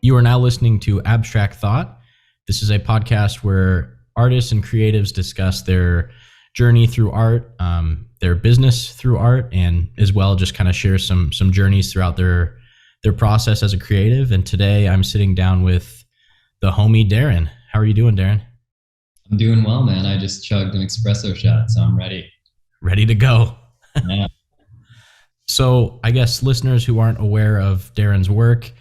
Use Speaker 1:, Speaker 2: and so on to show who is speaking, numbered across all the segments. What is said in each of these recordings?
Speaker 1: You are now listening to Abstract Thought. This is a podcast where artists and creatives discuss their journey through art, their business through art, and as well just kind of share some journeys throughout their process as a creative. And today I'm sitting down with the homie Darin. How are you doing, Darin?
Speaker 2: I'm doing well, man. I just chugged an espresso shot, so I'm ready.
Speaker 1: Ready to go.
Speaker 2: Yeah.
Speaker 1: So I guess listeners who aren't aware of Darin's work,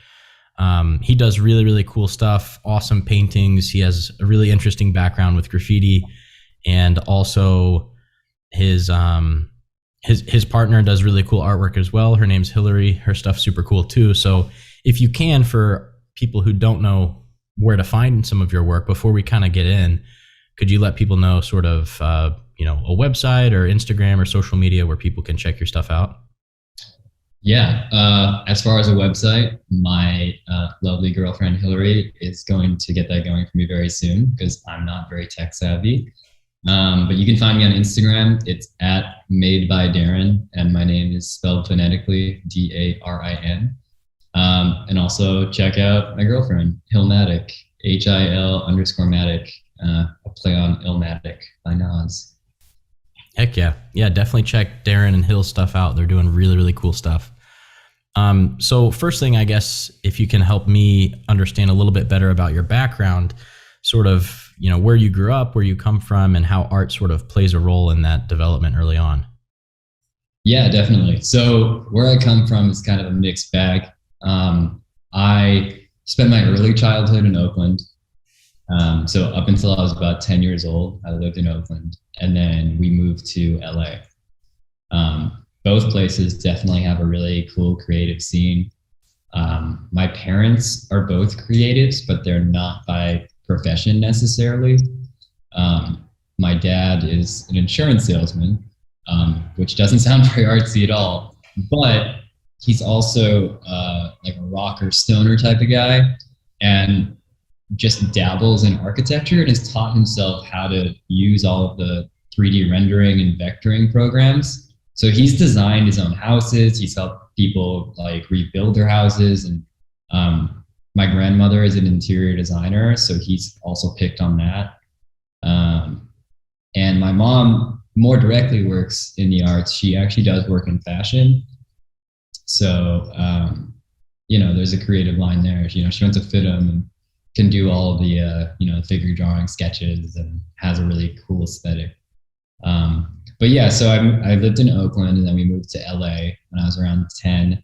Speaker 1: he does really, really cool stuff, awesome paintings. He has a really interesting background with graffiti, and also his partner does really cool artwork as well. Her name's Hillary. Her stuff's super cool too. So if you can, for people who don't know where to find some of your work, before we kind of get in, could you let people know sort of, a website or Instagram or social media where people can check your stuff out?
Speaker 2: Yeah. As far as a website, my lovely girlfriend Hillary is going to get that going for me very soon because I'm not very tech savvy. But you can find me on Instagram. It's at Made by Darin, and my name is spelled phonetically Darin. And also check out my girlfriend, Hillmatic, HIL_matic, a play on Illmatic by Nas.
Speaker 1: Heck yeah. Yeah, definitely check Darin and Hill's stuff out. They're doing really, really cool stuff. So first thing, I guess, if you can help me understand a little bit better about your background, sort of, where you grew up, where you come from, and how art sort of plays a role in that development early on.
Speaker 2: Yeah, definitely. So where I come from is kind of a mixed bag. I spent my early childhood in Oakland. So up until I was about 10 years old, I lived in Oakland, and then we moved to LA. Both places definitely have a really cool creative scene. My parents are both creatives, but they're not by profession necessarily. My dad is an insurance salesman, which doesn't sound very artsy at all, but he's also like a rocker stoner type of guy, and just dabbles in architecture and has taught himself how to use all of the 3D rendering and vectoring programs. So he's designed his own houses. He's helped people like rebuild their houses. And my grandmother is an interior designer, so he's also picked on that. And my mom more directly works in the arts. She actually does work in fashion. So, there's a creative line there. She went to FITM and can do all of the, figure drawing sketches and has a really cool aesthetic. But yeah, so I lived in Oakland, and then we moved to LA when I was around 10.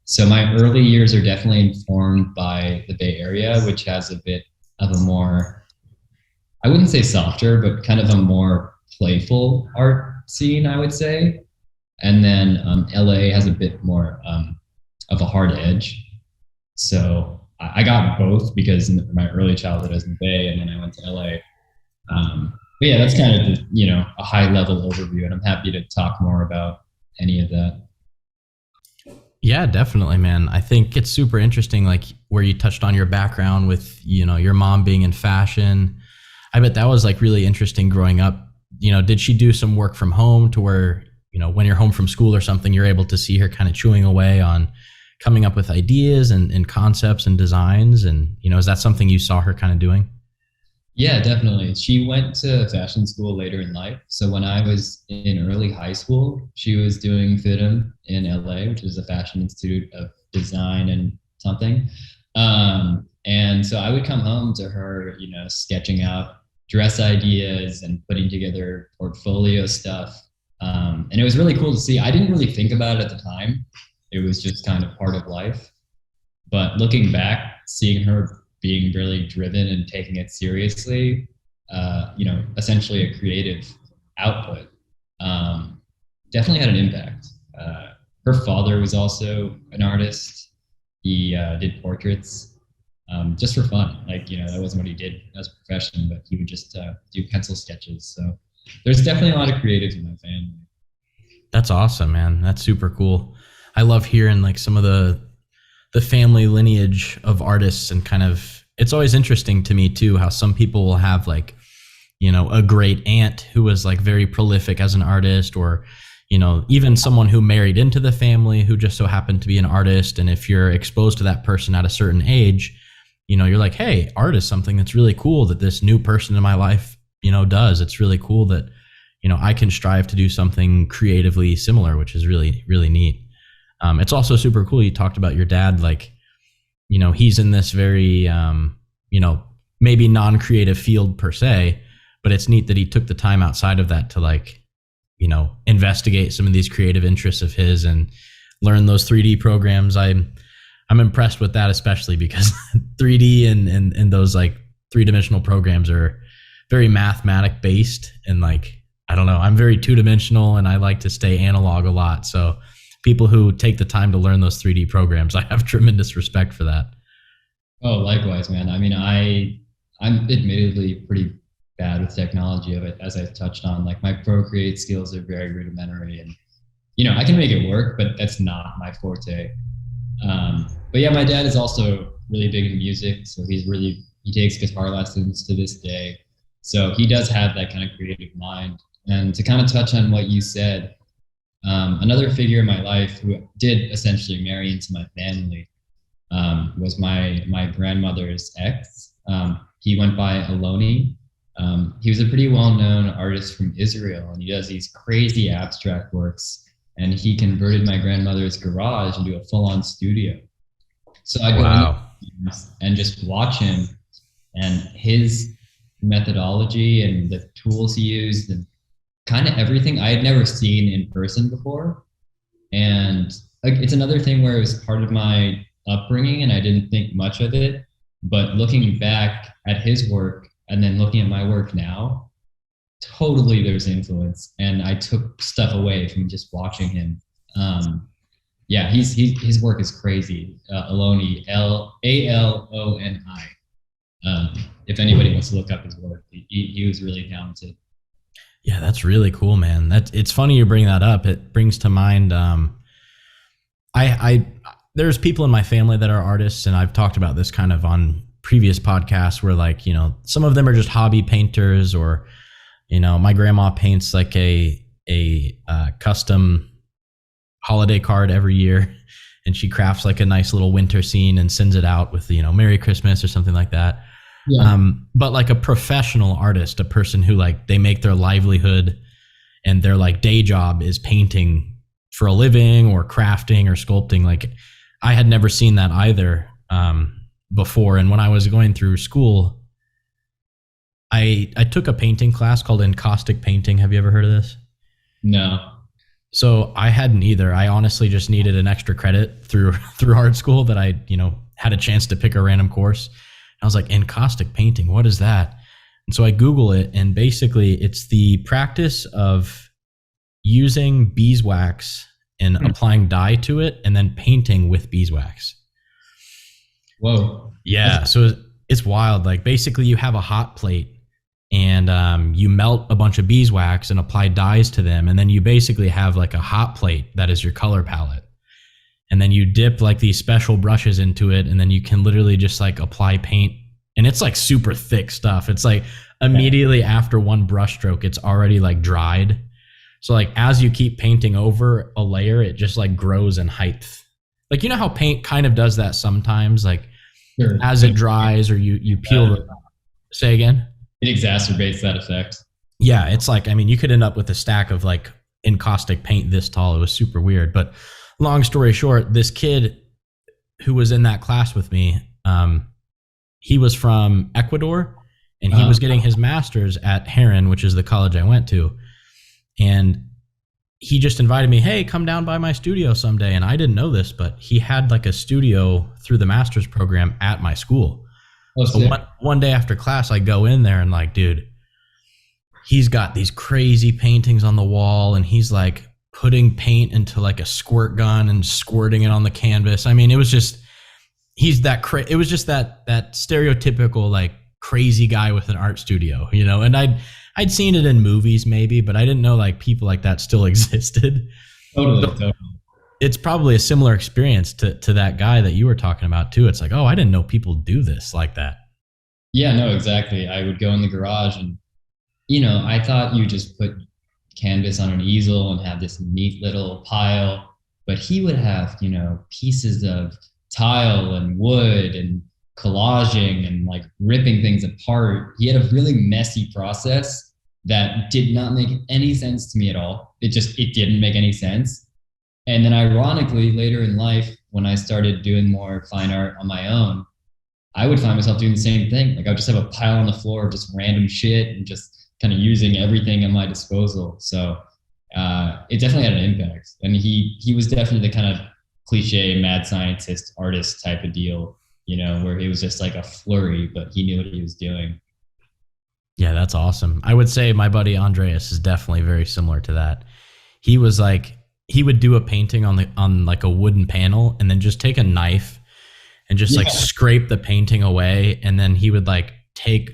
Speaker 2: So my early years are definitely informed by the Bay Area, which has a bit of a more, I wouldn't say softer, but kind of a more playful art scene, I would say. And then LA has a bit more of a hard edge. So I got both because in my early childhood I was in the Bay, and then I went to LA. But yeah, that's kind of a high level overview, and I'm happy to talk more about any of that.
Speaker 1: Yeah, definitely, man. I think it's super interesting, like where you touched on your background with, your mom being in fashion. I bet that was like really interesting growing up. Did she do some work from home to where, when you're home from school or something, you're able to see her kind of chewing away on coming up with ideas and concepts and designs? And, is that something you saw her kind of doing?
Speaker 2: Yeah, definitely. She went to fashion school later in life. So when I was in early high school, she was doing FITM in LA, which is a Fashion Institute of Design and something. And so I would come home to her, sketching out dress ideas and putting together portfolio stuff. And it was really cool to see. I didn't really think about it at the time. It was just kind of part of life. But looking back, seeing her being really driven and taking it seriously, essentially a creative output, definitely had an impact. Her father was also an artist. He did portraits just for fun. That wasn't what he did as a profession, but he would just do pencil sketches. So there's definitely a lot of creatives in my family.
Speaker 1: That's awesome, man. That's super cool. I love hearing like some of the family lineage of artists, and kind of, it's always interesting to me too, how some people will have like, a great aunt who was like very prolific as an artist, or, even someone who married into the family who just so happened to be an artist. And if you're exposed to that person at a certain age, you're like, hey, art is something that's really cool that this new person in my life, does. It's really cool that, I can strive to do something creatively similar, which is really, really neat. It's also super cool. You talked about your dad, like, he's in this very, maybe non-creative field per se, but it's neat that he took the time outside of that to like, investigate some of these creative interests of his and learn those 3D programs. I'm impressed with that, especially because 3D and those like three-dimensional programs are very mathematic based. And like, I don't know, I'm very two-dimensional and I like to stay analog a lot. So people who take the time to learn those 3D programs, I have tremendous respect for that.
Speaker 2: Oh, likewise, man. I mean, I'm admittedly pretty bad with technology of it, as I touched on. Like my Procreate skills are very rudimentary, and I can make it work, but that's not my forte. But yeah, my dad is also really big in music, so he takes guitar lessons to this day. So he does have that kind of creative mind. And to kind of touch on what you said, another figure in my life who did essentially marry into my family was my grandmother's ex. He went by Aloni. He was a pretty well-known artist from Israel, and he does these crazy abstract works. And he converted my grandmother's garage into a full-on studio. So I'd go in and just watch him and his methodology and the tools he used and kind of everything I had never seen in person before. And like, it's another thing where it was part of my upbringing and I didn't think much of it. But looking back at his work and then looking at my work now, totally there's influence. And I took stuff away from just watching him. Yeah, his work is crazy. Aloni, Aloni. If anybody wants to look up his work, he was really talented.
Speaker 1: Yeah, that's really cool, man. It's funny you bring that up. It brings to mind, there's people in my family that are artists, and I've talked about this kind of on previous podcasts where like, some of them are just hobby painters, or, my grandma paints like a custom holiday card every year, and she crafts like a nice little winter scene and sends it out with, Merry Christmas or something like that. Yeah. But like a professional artist, a person who like they make their livelihood and their like day job is painting for a living or crafting or sculpting. Like I had never seen that either before. And when I was going through school, I took a painting class called Encaustic Painting. Have you ever heard of this?
Speaker 2: No.
Speaker 1: So I hadn't either. I honestly just needed an extra credit through art school that I, had a chance to pick a random course. I was like, encaustic painting, what is that? And so I Google it, and basically it's the practice of using beeswax and applying dye to it and then painting with beeswax.
Speaker 2: Whoa.
Speaker 1: Yeah, so it's wild. Like basically you have a hot plate and you melt a bunch of beeswax and apply dyes to them, and then you basically have like a hot plate that is your color palette. And then you dip like these special brushes into it, and then you can literally just like apply paint. And it's like super thick stuff. It's like immediately after one brush stroke, it's already like dried. So like as you keep painting over a layer, it just like grows in height. Like, how paint kind of does that sometimes, like sure. As it dries or you peel the, say again?
Speaker 2: It exacerbates that effect.
Speaker 1: Yeah, it's like, you could end up with a stack of like encaustic paint this tall. It was super weird. But long story short, this kid who was in that class with me, he was from Ecuador, and he was getting his master's at Heron, which is the college I went to. And he just invited me, hey, come down by my studio someday. And I didn't know this, but he had like a studio through the master's program at my school. Oh, so one day after class, I go in there and like, dude, he's got these crazy paintings on the wall, and he's like putting paint into like a squirt gun and squirting it on the canvas. It was just, it was just that stereotypical like crazy guy with an art studio, and I'd seen it in movies maybe, but I didn't know like people like that still existed. Totally. It's probably a similar experience to that guy that you were talking about too. It's like, oh, I didn't know people do this like that. Yeah,
Speaker 2: no, exactly. I would go in the garage and, I thought you just put canvas on an easel and have this neat little pile, but he would have, you know, pieces of tile and wood and collaging and like ripping things apart. He had a really messy process that did not make any sense to me at all. It didn't make any sense. And then ironically, later in life, when I started doing more fine art on my own, I would find myself doing the same thing. Like I would just have a pile on the floor of just random shit and just kind of using everything at my disposal. So it definitely had an impact. And he was definitely the kind of cliche mad scientist artist type of deal, you know, where he was just like a flurry, but he knew what he was doing.
Speaker 1: Yeah, that's awesome. I would say my buddy Andreas is definitely very similar to that. He was like, he would do a painting on like a wooden panel and then just take a knife and just like scrape the painting away. And then he would like take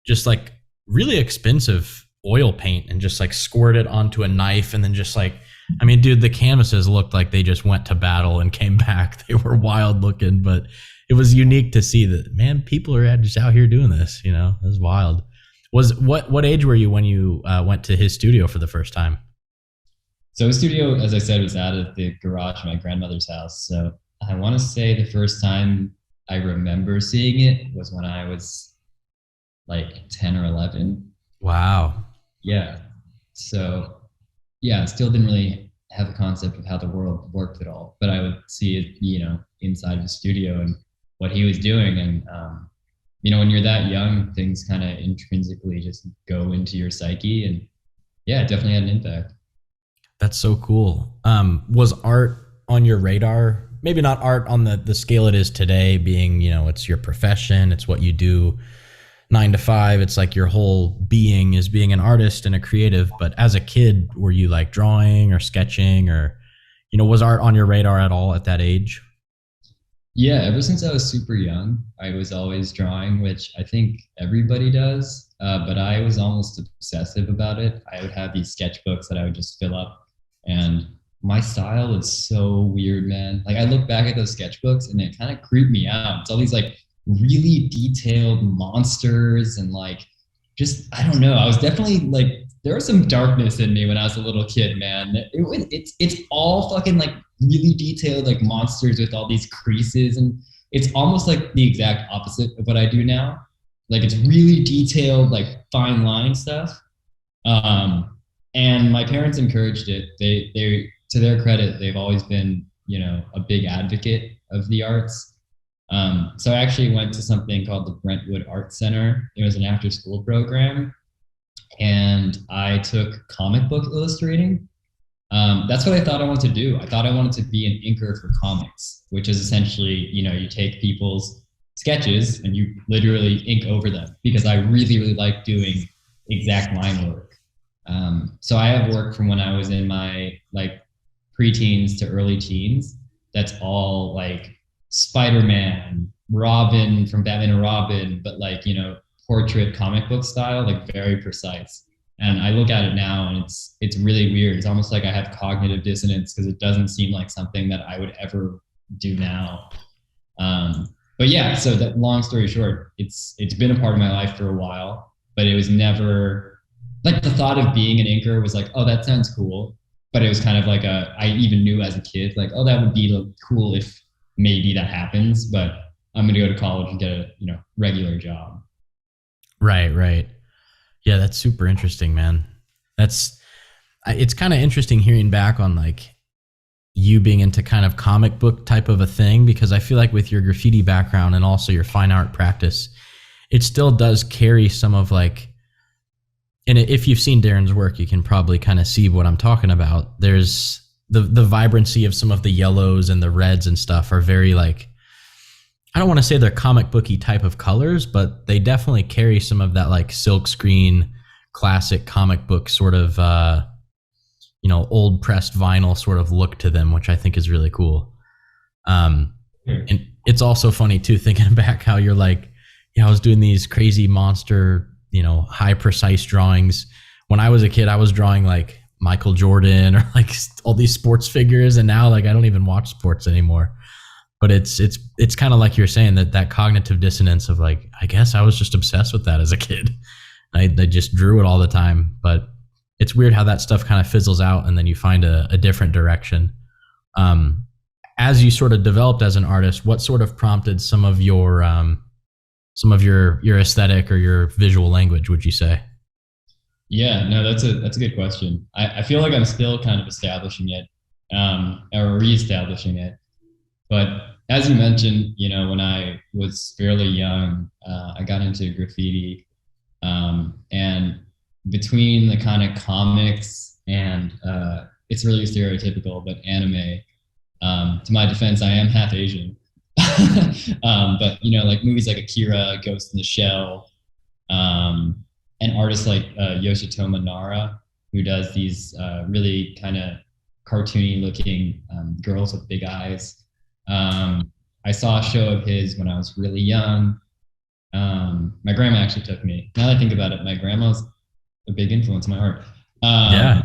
Speaker 1: just like really expensive oil paint and just like squirt it onto a knife. And then just like, I mean, dude, the canvases looked like they just went to battle and came back. They were wild looking, but it was unique to see that, man, people are just out here doing this, you know. It was wild. What age were you when you went to his studio for the first time?
Speaker 2: So his studio, as I said, was out of the garage of my grandmother's house. So I want to say the first time I remember seeing it was when I was like 10 or 11.
Speaker 1: Wow.
Speaker 2: Yeah. So yeah, I still didn't really have a concept of how the world worked at all, but I would see it, you know, inside the studio and what he was doing. And, you know, when you're that young, things kind of intrinsically just go into your psyche. And yeah, it definitely had an impact.
Speaker 1: That's so cool. Was art on your radar? Maybe not art on the scale it is today, being, you know, it's your profession, it's what you do 9 to 5. It's like your whole being is being an artist and a creative. But as a kid, were you like drawing or sketching, or, you know, was art on your radar at all at that age?
Speaker 2: Yeah, ever since I was super young, I was always drawing, which I think everybody does. But I was almost obsessive about it. I would have these sketchbooks that I would just fill up. And my style is so weird, man. Like I look back at those sketchbooks and it kind of creeped me out. It's all these like really detailed monsters and like, just, I don't know. I was definitely like, there was some darkness in me when I was a little kid, man. It's all fucking like really detailed like monsters with all these creases, and it's almost like the exact opposite of what I do now. Like it's really detailed, like fine line stuff. And my parents encouraged it. They to their credit, they've always been, you know, a big advocate of the arts. So I actually went to something called the Brentwood Art Center. It was an after school program, and I took comic book illustrating. That's what I thought I wanted to do. I thought I wanted to be an inker for comics, which is essentially, you know, you take people's sketches and you literally ink over them, because I really, really like doing exact line work. So I have work from when I was in my like preteens to early teens. That's all like Spider-Man, Robin from Batman and Robin, but like, you know, portrait comic book style, like very precise. And I look at it now and it's really weird. It's almost like I have cognitive dissonance because it doesn't seem like something that I would ever do now. But yeah, so that long story short, it's been a part of my life for a while, but it was never like the thought of being an inker was like, oh, that sounds cool. But it was kind of like I even knew as a kid, like, oh, that would be cool if maybe that happens, but I'm going to go to college and get a, you know, regular job.
Speaker 1: Right. Yeah, that's super interesting, man. It's kind of interesting hearing back on like you being into kind of comic book type of a thing, because I feel like with your graffiti background and also your fine art practice, it still does carry some of like, and if you've seen Darin's work, you can probably kind of see what I'm talking about. There's the vibrancy of some of the yellows and the reds and stuff are very like, I don't want to say they're comic booky type of colors, but they definitely carry some of that like silk screen, classic comic book sort of, you know, old pressed vinyl sort of look to them, which I think is really cool. And it's also funny too, thinking back how you're like, yeah, I was doing these crazy monster, you know, high precise drawings. When I was a kid, I was drawing like Michael Jordan or like all these sports figures. And now like, I don't even watch sports anymore. But it's kind of like you're saying that cognitive dissonance of like, I guess I was just obsessed with that as a kid. I just drew it all the time. But it's weird how that stuff kind of fizzles out and then you find a different direction. Um, as you sort of developed as an artist, what sort of prompted some of your aesthetic or your visual language, would you say?
Speaker 2: Yeah, no, that's a good question. I feel like I'm still kind of establishing it, or reestablishing it. But as you mentioned, when I was fairly young, I got into graffiti, and between the kind of comics and it's really stereotypical, but anime. To my defense, I am half Asian, but like movies like Akira, Ghost in the Shell, and artists like Yoshitomo Nara, who does these really kind of cartoony looking girls with big eyes. I saw a show of his when I was really young. My grandma actually took me. Now that I think about it, my grandma's a big influence in my art.
Speaker 1: Yeah.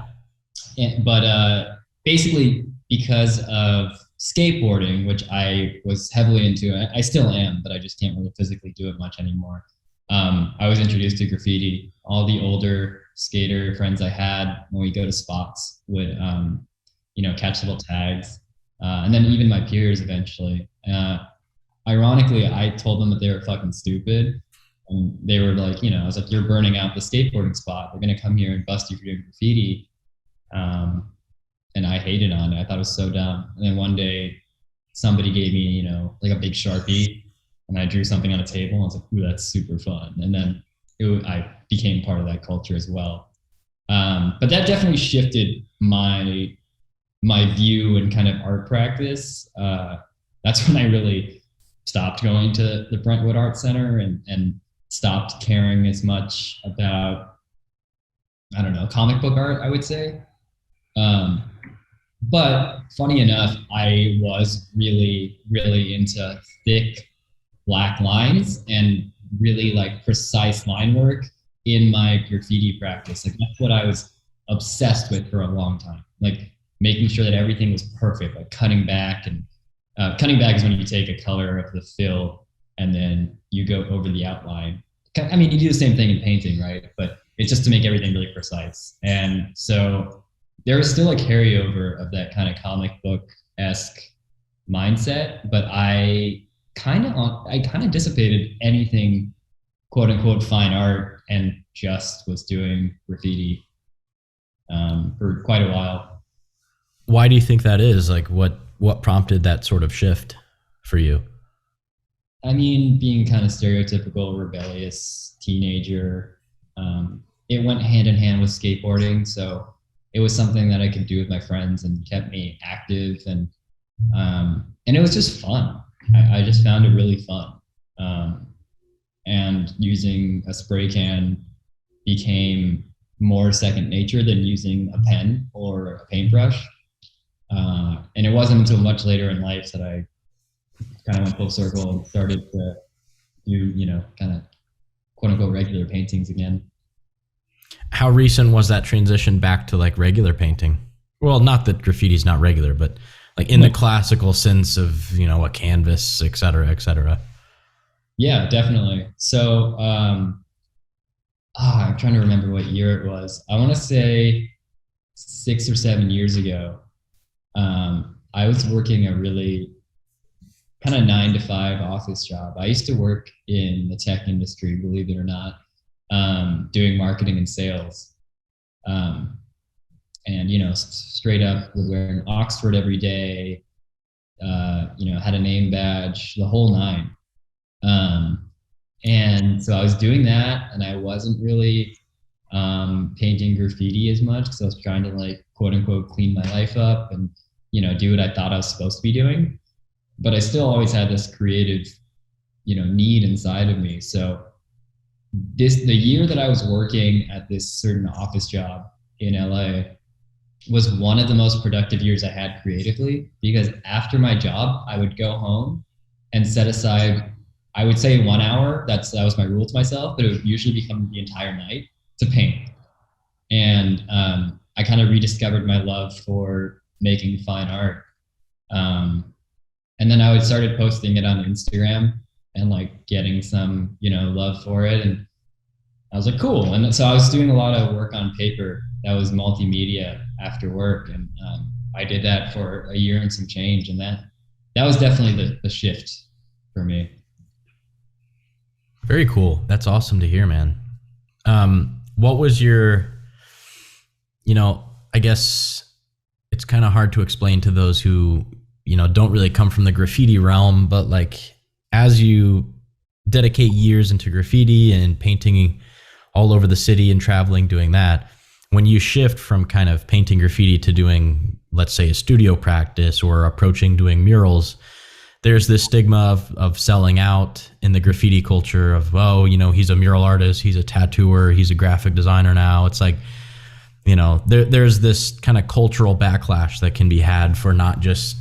Speaker 2: But basically, because of skateboarding, which I was heavily into, I still am, but I just can't really physically do it much anymore. I was introduced to graffiti. All the older skater friends I had, when we go to spots, would catch little tags, and then even my peers eventually. Ironically, I told them that they were fucking stupid, and they were like, I was like, "You're burning out the skateboarding spot. They're gonna come here and bust you for doing graffiti." And I hated on it. I thought it was so dumb. And then one day, somebody gave me, like a big Sharpie, and I drew something on a table. And I was like, "Ooh, that's super fun." And then I became part of that culture as well. But that definitely shifted my view and kind of art practice. That's when I really stopped going to the Brentwood Art Center and stopped caring as much about, I don't know, comic book art, I would say. But funny enough, I was really, really into thick black lines and really like precise line work in my graffiti practice. Like that's what I was obsessed with for a long time. Like making sure that everything was perfect, like cutting back. And cutting back is when you take a color of the fill and then you go over the outline. I mean, you do the same thing in painting, right? But it's just to make everything really precise. And so there was still a carryover of that kind of comic book-esque mindset, but I kind of dissipated anything quote unquote fine art and just was doing graffiti for quite a while.
Speaker 1: Why do you think that is? Like what prompted that sort of shift for you?
Speaker 2: I mean, being kind of stereotypical rebellious teenager, it went hand in hand with skateboarding. So it was something that I could do with my friends and kept me active, and it was just fun. I just found it really fun. And using a spray can became more second nature than using a pen or a paintbrush. And it wasn't until much later in life that I kind of went full circle and started to do, kind of quote unquote regular paintings again.
Speaker 1: How recent was that transition back to like regular painting? Well, not that graffiti's not regular, but like in the classical sense of, a canvas, et cetera, et cetera.
Speaker 2: Yeah, definitely. So I'm trying to remember what year it was. I want to say 6 or 7 years ago. I was working a really kind of 9 to 5 office job. I used to work in the tech industry, believe it or not, doing marketing and sales. And, straight up would wear an Oxford every day, had a name badge, the whole nine. And so I was doing that, and I wasn't really painting graffiti as much because I was trying to like quote unquote clean my life up and do what I thought I was supposed to be doing. But I still always had this creative, need inside of me. So the year that I was working at this certain office job in LA was one of the most productive years I had creatively, because after my job, I would go home and set aside, I would say 1 hour. That was my rule to myself, but it would usually become the entire night to paint. And I kind of rediscovered my love for making fine art. And then I started posting it on Instagram and like getting some, love for it. And I was like, cool. And so I was doing a lot of work on paper that was multimedia after work, and I did that for a year and some change, and that was definitely the shift for me.
Speaker 1: Very cool. That's awesome to hear, man. What was your, I guess it's kind of hard to explain to those who, don't really come from the graffiti realm, but like as you dedicate years into graffiti and painting all over the city and traveling doing that, when you shift from kind of painting graffiti to doing, let's say, a studio practice or approaching doing murals, there's this stigma of selling out in the graffiti culture of, oh, he's a mural artist, he's a tattooer, he's a graphic designer now. It's like, there's this kind of cultural backlash that can be had for not just,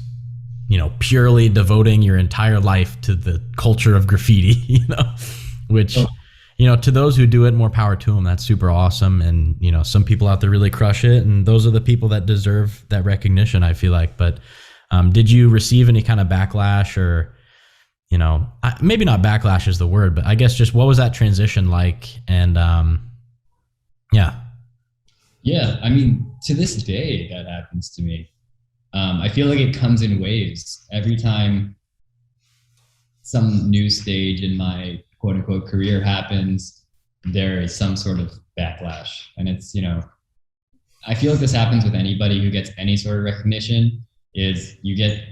Speaker 1: purely devoting your entire life to the culture of graffiti, which, to those who do it, more power to them. That's super awesome. And, some people out there really crush it. And those are the people that deserve that recognition, I feel like. But did you receive any kind of backlash or, maybe not backlash is the word, but I guess just what was that transition like? And yeah.
Speaker 2: Yeah, I mean, to this day, that happens to me. I feel like it comes in waves. Every time some new stage in my quote unquote career happens, there is some sort of backlash. And it's, I feel like this happens with anybody who gets any sort of recognition. Is you get,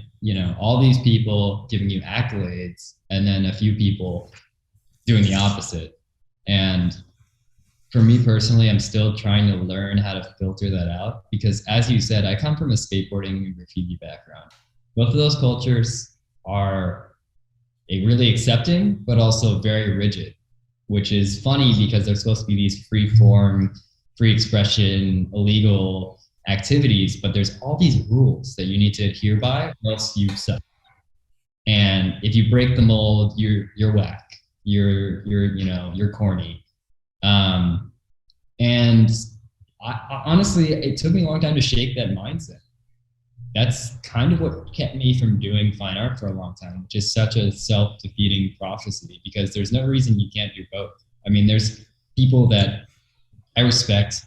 Speaker 2: all these people giving you accolades and then a few people doing the opposite. And for me personally, I'm still trying to learn how to filter that out because, as you said, I come from a skateboarding and graffiti background. Both of those cultures are really accepting, but also very rigid, which is funny because they're supposed to be these free form, free expression, illegal activities, but there's all these rules that you need to adhere by, or else you suck. And if you break the mold, you're whack. You're corny. And I honestly, it took me a long time to shake that mindset. That's kind of what kept me from doing fine art for a long time, which is such a self-defeating prophecy because there's no reason you can't do both. I mean, there's people that I respect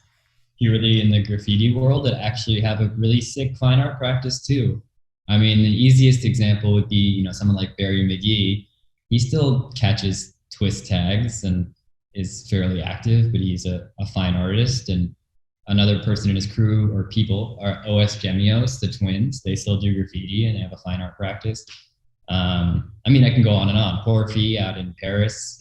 Speaker 2: purely in the graffiti world that actually have a really sick fine art practice too. I mean, the easiest example would be, someone like Barry McGee. He still catches twist tags and is fairly active, but he's a fine artist. And another person in his crew or people are OS Gemios, the twins. They still do graffiti and they have a fine art practice. I mean, I can go on and on. Porfi out in Paris.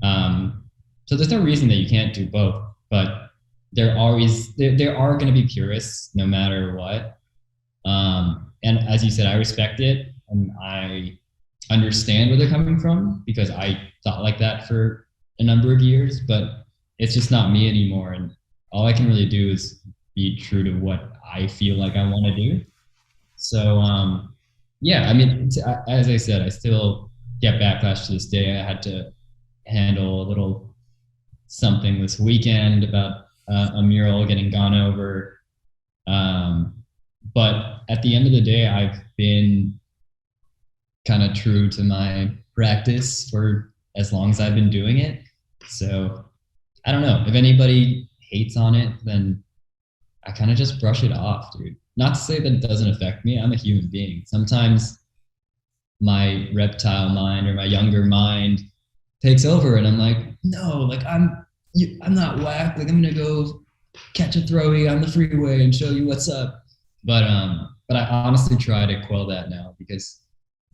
Speaker 2: So there's no reason that you can't do both, but there are going to be purists no matter what. And as you said, I respect it and I understand where they're coming from because I thought like that for a number of years, but it's just not me anymore. And all I can really do is be true to what I feel like I want to do. So, yeah, I mean, as I said, I still get backlash to this day. I had to handle a little something this weekend about a mural getting gone over. But at the end of the day, I've been kind of true to my practice for as long as I've been doing it. So I don't know if anybody hates on it, then I kind of just brush it off, dude. Not to say that it doesn't affect me. I'm a human being. Sometimes my reptile mind or my younger mind takes over and I'm like, no, like I'm not whack. Like I'm going to go catch a throwy on the freeway and show you what's up. But I honestly try to quell that now because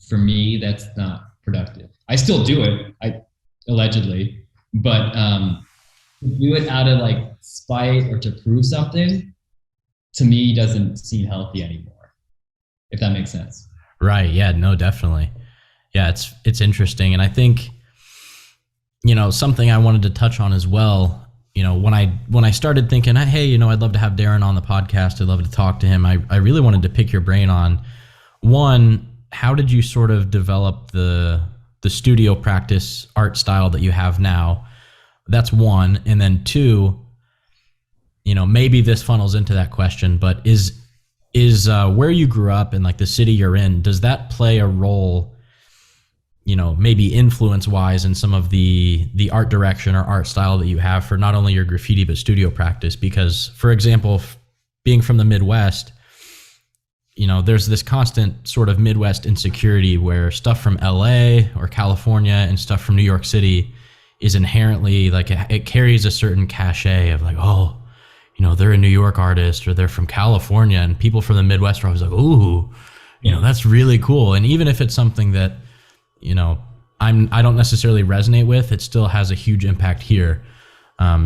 Speaker 2: for me, that's not productive. I still do it, allegedly, but to do it out of like spite or to prove something, to me, doesn't seem healthy anymore, if that makes sense.
Speaker 1: Right. Yeah, no, definitely. Yeah, it's interesting. And I think, something I wanted to touch on as well, when I started thinking, hey, I'd love to have Darin on the podcast. I'd love to talk to him. I really wanted to pick your brain on, one, how did you sort of develop the studio practice art style that you have now? That's one. And then two, maybe this funnels into that question, but is where you grew up and like the city you're in, does that play a role maybe influence wise in some of the art direction or art style that you have for not only your graffiti but studio practice? Because, for example, being from the Midwest, there's this constant sort of Midwest insecurity where stuff from LA or California and stuff from New York City is inherently like it carries a certain cachet of like, oh, they're a New York artist or they're from California, and people from the Midwest are always like, ooh, that's really cool. And even if it's something that, I don't necessarily resonate with, it still has a huge impact here.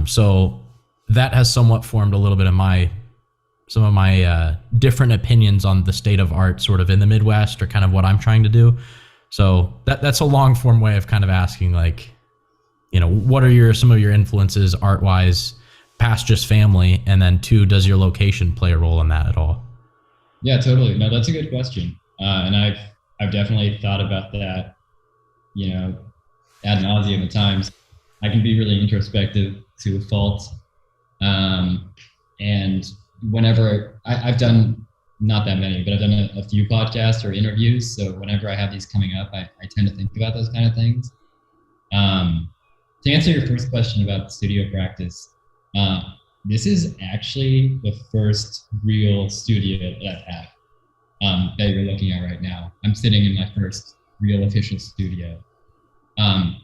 Speaker 1: So that has somewhat formed a little bit of some of my different opinions on the state of art sort of in the Midwest, or kind of what I'm trying to do. So that's a long form way of kind of asking, like, what are some of your influences art wise, past just family, and then two, does your location play a role in that at all?
Speaker 2: Yeah, totally. No, that's a good question. And I've definitely thought about that, ad nauseum at times. I can be really introspective to a fault. And whenever I've done not that many, but I've done a few podcasts or interviews. So whenever I have these coming up, I tend to think about those kind of things. To answer your first question about studio practice, this is actually the first real studio that I've had, that you're looking at right now. I'm sitting in my first real official studio.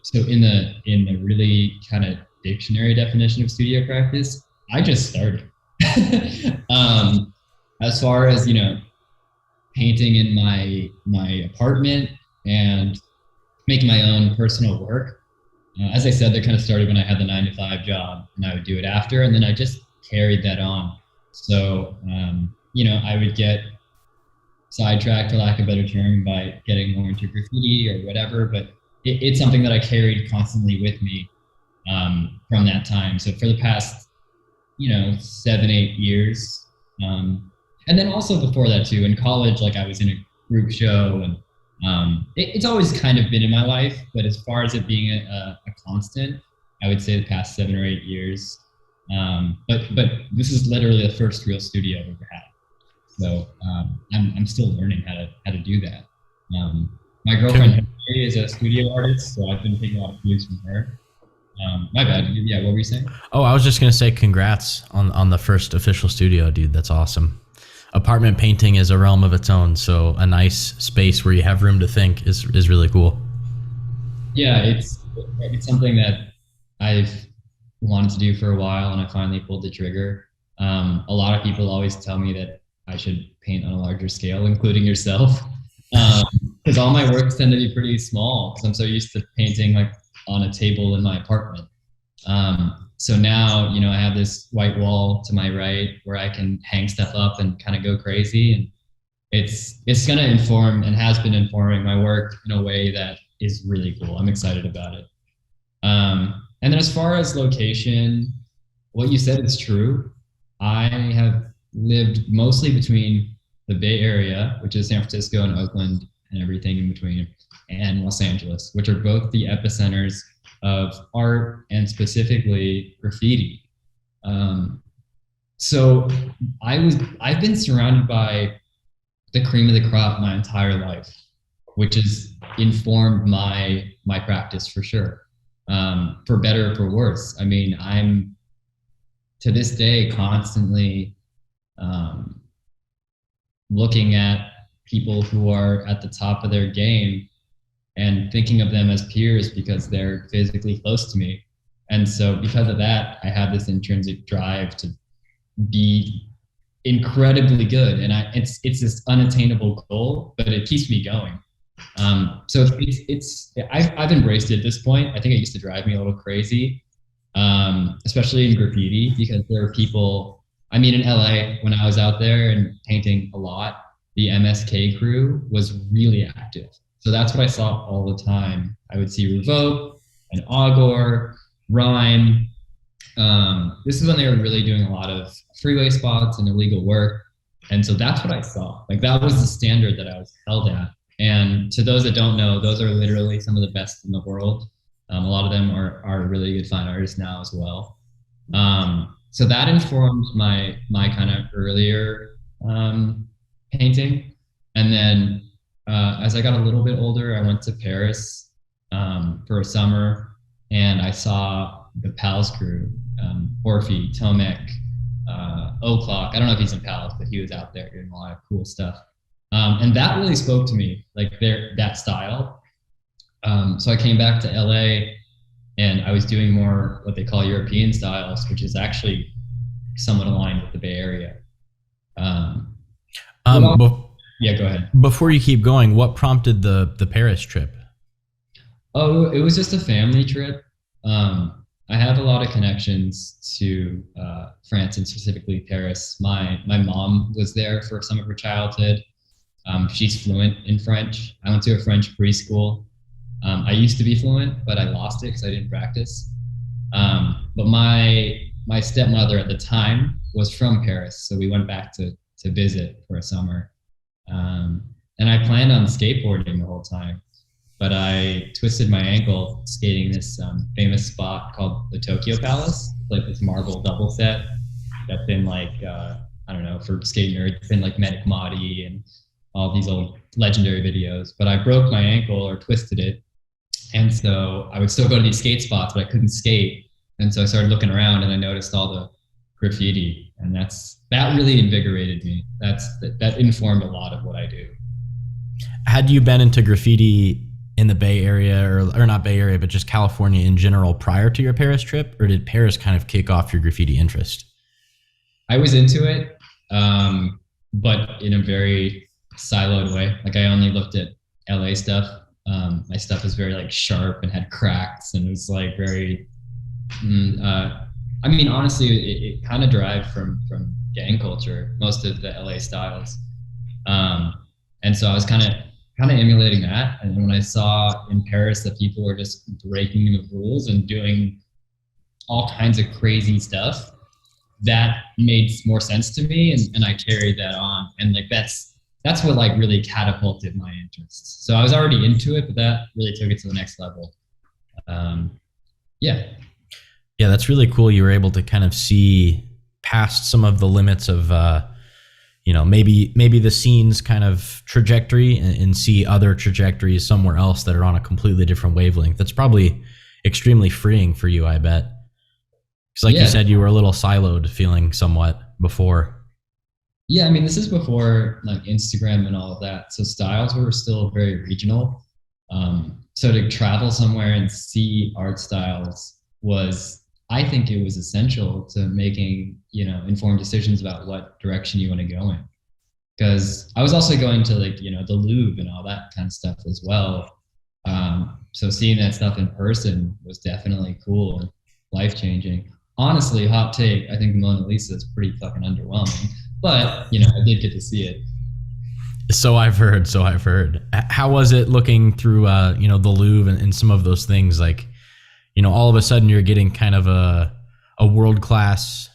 Speaker 2: So in the really kind of dictionary definition of studio practice, I just started. As far as painting in my apartment and making my own personal work, as I said, they kind of started when I had the 9-to-5 job, and I would do it after, and then I just carried that on. So I would get sidetracked, for lack of a better term, by getting more into graffiti or whatever, but it's something that I carried constantly with me from that time. So for the past 7-8 years, and then also before that too, in college, like I was in a group show, and it's always kind of been in my life, but as far as it being a constant, I would say the past 7 or 8 years. But this is literally the first real studio I've ever had. So I'm still learning how to do that. My girlfriend Hillary is a studio artist, so I've been taking a lot of cues from her. My bad. Yeah, what were you saying?
Speaker 1: Oh, I was just gonna say congrats on the first official studio, dude. That's awesome. Apartment painting is a realm of its own, so a nice space where you have room to think is really cool.
Speaker 2: Yeah, it's something that I've wanted to do for a while, and I finally pulled the trigger. A lot of people always tell me that I should paint on a larger scale, including yourself, because all my works tend to be pretty small, because I'm so used to painting like on a table in my apartment. So now, I have this white wall to my right where I can hang stuff up and kind of go crazy. And it's going to inform, and has been informing, my work in a way that is really cool. I'm excited about it. And then as far as location, what you said is true. I have lived mostly between the Bay Area, which is San Francisco and Oakland and everything in between, and Los Angeles, which are both the epicenters of art, and specifically graffiti. So I've been surrounded by the cream of the crop my entire life, which has informed my practice for sure, for better or for worse. I mean, I'm to this day constantly looking at people who are at the top of their game and thinking of them as peers because they're physically close to me. And so because of that, I have this intrinsic drive to be incredibly good. And it's this unattainable goal, but it keeps me going. So I've embraced it at this point. I think it used to drive me a little crazy, especially in graffiti, because there are people, I mean, in LA, when I was out there and painting a lot, the MSK crew was really active. So that's what I saw all the time. I would see Revoke and Augor, Rhyme. This is when they were really doing a lot of freeway spots and illegal work. And so that's what I saw. Like, that was the standard that I was held at. And to those that don't know, those are literally some of the best in the world. A lot of them are really good fine artists now as well. So that informed my kind of earlier painting. And then as I got a little bit older, I went to Paris for a summer, and I saw the Pals crew, Orphe, Tomek, O'Clock. I don't know if he's in Pals, but he was out there doing a lot of cool stuff. And that really spoke to me, like that style. So I came back to LA, and I was doing more what they call European styles, which is actually somewhat aligned with the Bay Area. Yeah, go ahead.
Speaker 1: Before you keep going, what prompted the Paris trip?
Speaker 2: Oh, it was just a family trip. I have a lot of connections to France and specifically Paris. My mom was there for some of her childhood. She's fluent in French. I went to a French preschool. I used to be fluent, but I lost it because I didn't practice. But my stepmother at the time was from Paris, so we went back to visit for a summer. And I planned on skateboarding the whole time, but I twisted my ankle skating this famous spot called the Tokyo Palace, like this marble double set that's been like, I don't know, for skate nerds, it's been like Medic Modi and all these old legendary videos. But I broke my ankle or twisted it. And so I would still go to these skate spots, but I couldn't skate. And so I started looking around and I noticed all the graffiti, and that really invigorated me. That informed a lot of what I do.
Speaker 1: Had you been into graffiti in the Bay Area or not Bay Area, but just California in general prior to your Paris trip, or did Paris kind of kick off your graffiti interest?
Speaker 2: I was into it, but in a very siloed way. Like I only looked at LA stuff. My stuff was very like sharp and had cracks, and it was like very, I mean, honestly, it kind of derived from gang culture, most of the LA styles. And so I was kind of emulating that. And when I saw in Paris that people were just breaking the rules and doing all kinds of crazy stuff, that made more sense to me, and I carried that on. And like that's what like really catapulted my interest. So I was already into it, but that really took it to the next level.
Speaker 1: Yeah, that's really cool. You were able to kind of see past some of the limits of, maybe the scene's kind of trajectory and see other trajectories somewhere else that are on a completely different wavelength. That's probably extremely freeing for you, I bet. Because like you said, you were a little siloed feeling somewhat before.
Speaker 2: Yeah, I mean, this is before like Instagram and all of that. So styles were still very regional. So to travel somewhere and see art styles I think it was essential to making, informed decisions about what direction you want to go in. Because I was also going to like, the Louvre and all that kind of stuff as well. So seeing that stuff in person was definitely cool and life-changing. Honestly, hot take, I think the Mona Lisa is pretty fucking underwhelming. But, I did get to see it.
Speaker 1: So I've heard. How was it looking through, the Louvre and some of those things? Like, all of a sudden you're getting kind of a world-class,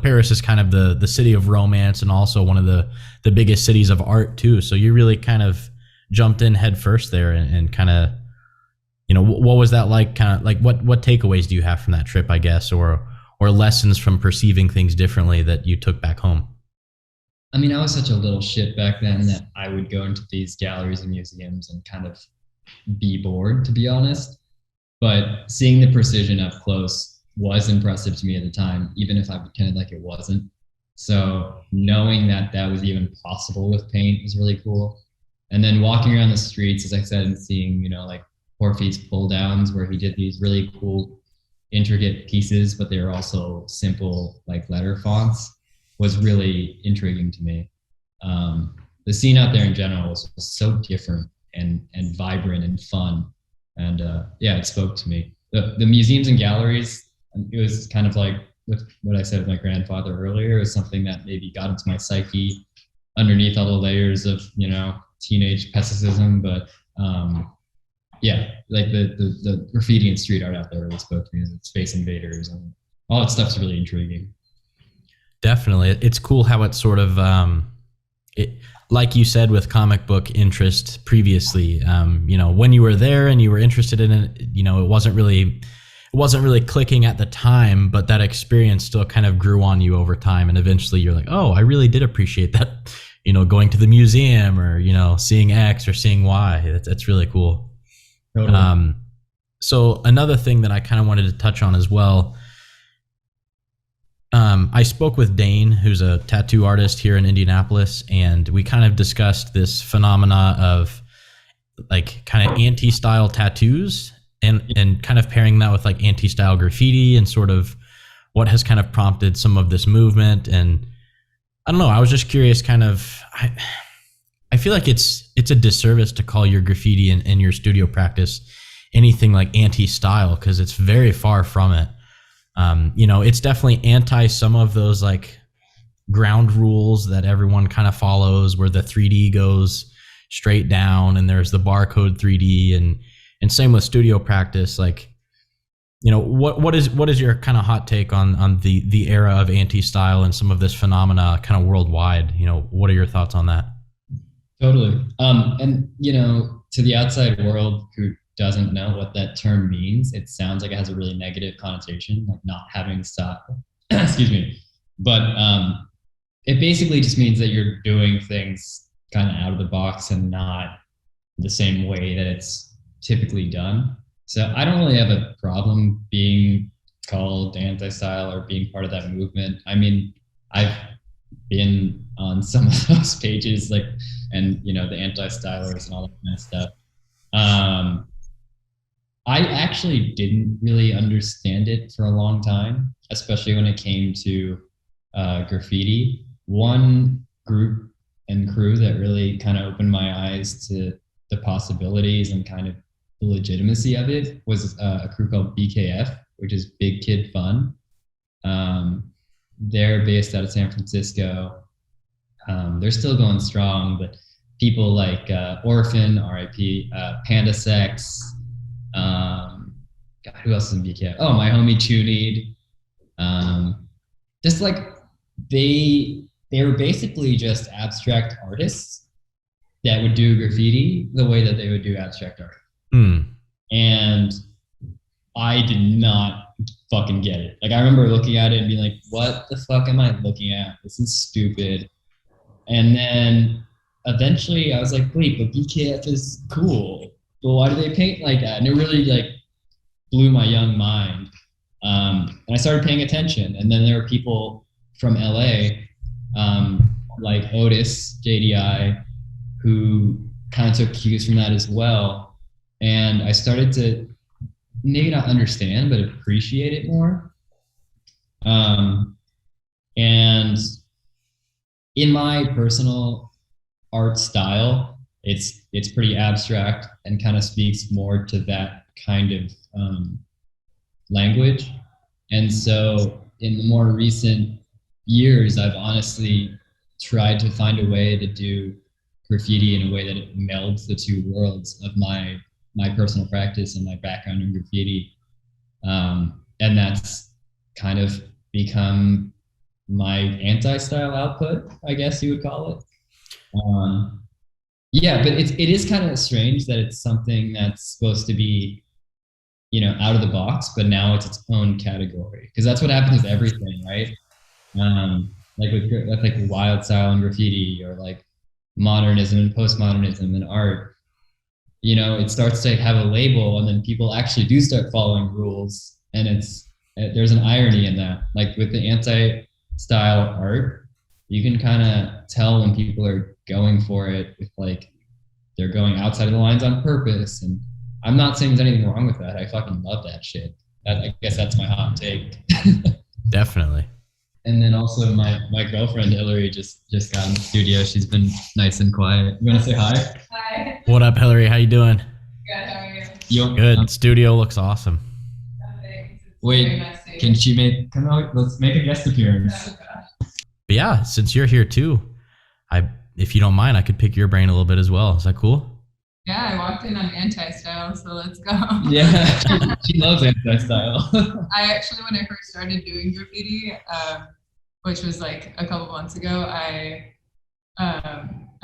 Speaker 1: Paris is kind of the city of romance and also one of the biggest cities of art too. So you really kind of jumped in head first there and kind of, what was that like? Kind of like what takeaways do you have from that trip, I guess, or lessons from perceiving things differently that you took back home?
Speaker 2: I mean, I was such a little shit back then that I would go into these galleries and museums and kind of be bored, to be honest. But seeing the precision up close was impressive to me at the time, even if I pretended like it wasn't. So knowing that was even possible with paint was really cool. And then walking around the streets, as I said, and seeing, like Orphe's pull downs where he did these really cool, intricate pieces, but they were also simple, like letter fonts, was really intriguing to me. The scene out there in general was so different and vibrant and fun. And it spoke to me. The museums and galleries, it was kind of like with what I said with my grandfather earlier, is something that maybe got into my psyche underneath all the layers of, teenage pessimism. But like the graffiti and street art out there really spoke to me, as Space Invaders and all that stuff's really intriguing.
Speaker 1: Definitely. It's cool how it sort of, like you said, with comic book interest previously, when you were there and you were interested in it, it wasn't really clicking at the time, but that experience still kind of grew on you over time. And eventually you're like, oh, I really did appreciate that, going to the museum or, seeing X or seeing Y. That's really cool.
Speaker 2: Totally.
Speaker 1: So another thing that I kind of wanted to touch on as well, I spoke with Dane, who's a tattoo artist here in Indianapolis, and we kind of discussed this phenomena of like kind of anti-style tattoos and kind of pairing that with like anti-style graffiti and sort of what has kind of prompted some of this movement. And I don't know, I was just curious kind of, I feel like it's a disservice to call your graffiti in your studio practice anything like anti-style, because it's very far from it. It's definitely anti some of those like ground rules that everyone kind of follows, where the 3D goes straight down and there's the barcode 3D, and same with studio practice. Like, what is your kind of hot take on the era of anti-style and some of this phenomena kind of worldwide? What are your thoughts on that?
Speaker 2: Totally. And to the outside world who doesn't know what that term means, it sounds like it has a really negative connotation, like not having style. Excuse me. But it basically just means that you're doing things kind of out of the box and not the same way that it's typically done. So I don't really have a problem being called anti-style or being part of that movement. I mean, I've been on some of those pages, like, and the anti-stylers and all that kind of stuff. I actually didn't really understand it for a long time, especially when it came to graffiti. One group and crew that really kind of opened my eyes to the possibilities and kind of the legitimacy of it was a crew called BKF, which is Big Kid Fun. They're based out of San Francisco. They're still going strong, but people like Orphan, RIP, Panda Sex, God, who else is in BKF? Oh, my homie Chunied. Just like they were basically just abstract artists that would do graffiti the way that they would do abstract art. And I did not fucking get it. Like, I remember looking at it and being like, what the fuck am I looking at? This is stupid. And then eventually I was like, wait, but BKF is cool. But why do they paint like that? And it really like blew my young mind. And I started paying attention. And then there were people from LA, like Otis, JDI, who kind of took cues from that as well. And I started to maybe not understand, but appreciate it more. And in my personal art style, it's pretty abstract and kind of speaks more to that kind of language. And so in the more recent years, I've honestly tried to find a way to do graffiti in a way that it melds the two worlds of my personal practice and my background in graffiti. And that's kind of become my anti-style output, I guess you would call it. Yeah, but it is kind of strange that it's something that's supposed to be, out of the box, but now it's its own category. Because that's what happens with everything, right? Like with wild style and graffiti, or like modernism and postmodernism and art. It starts to have a label, and then people actually do start following rules, and there's an irony in that. Like with the anti-style art, you can kind of tell when people are going for it with like they're going outside of the lines on purpose. And I'm not saying there's anything wrong with that. I fucking love that shit. I guess that's my hot take.
Speaker 1: Definitely.
Speaker 2: And then also my girlfriend Hillary just got in the studio. She's been nice and quiet. You want to say hi?
Speaker 3: Hi.
Speaker 1: What up, Hillary? How you doing?
Speaker 3: Good. How are you?
Speaker 1: Good. Studio looks awesome.
Speaker 3: Thanks. It's
Speaker 2: Wait,
Speaker 3: very messy.
Speaker 2: can she come out? Let's make a guest appearance.
Speaker 3: Oh, gosh.
Speaker 1: But yeah, since you're here too, if you don't mind, I could pick your brain a little bit as well. Is that cool?
Speaker 3: Yeah, I walked in on anti-style, so let's go.
Speaker 2: Yeah, she loves anti-style.
Speaker 3: I actually, when I first started doing graffiti, which was like a couple months ago, I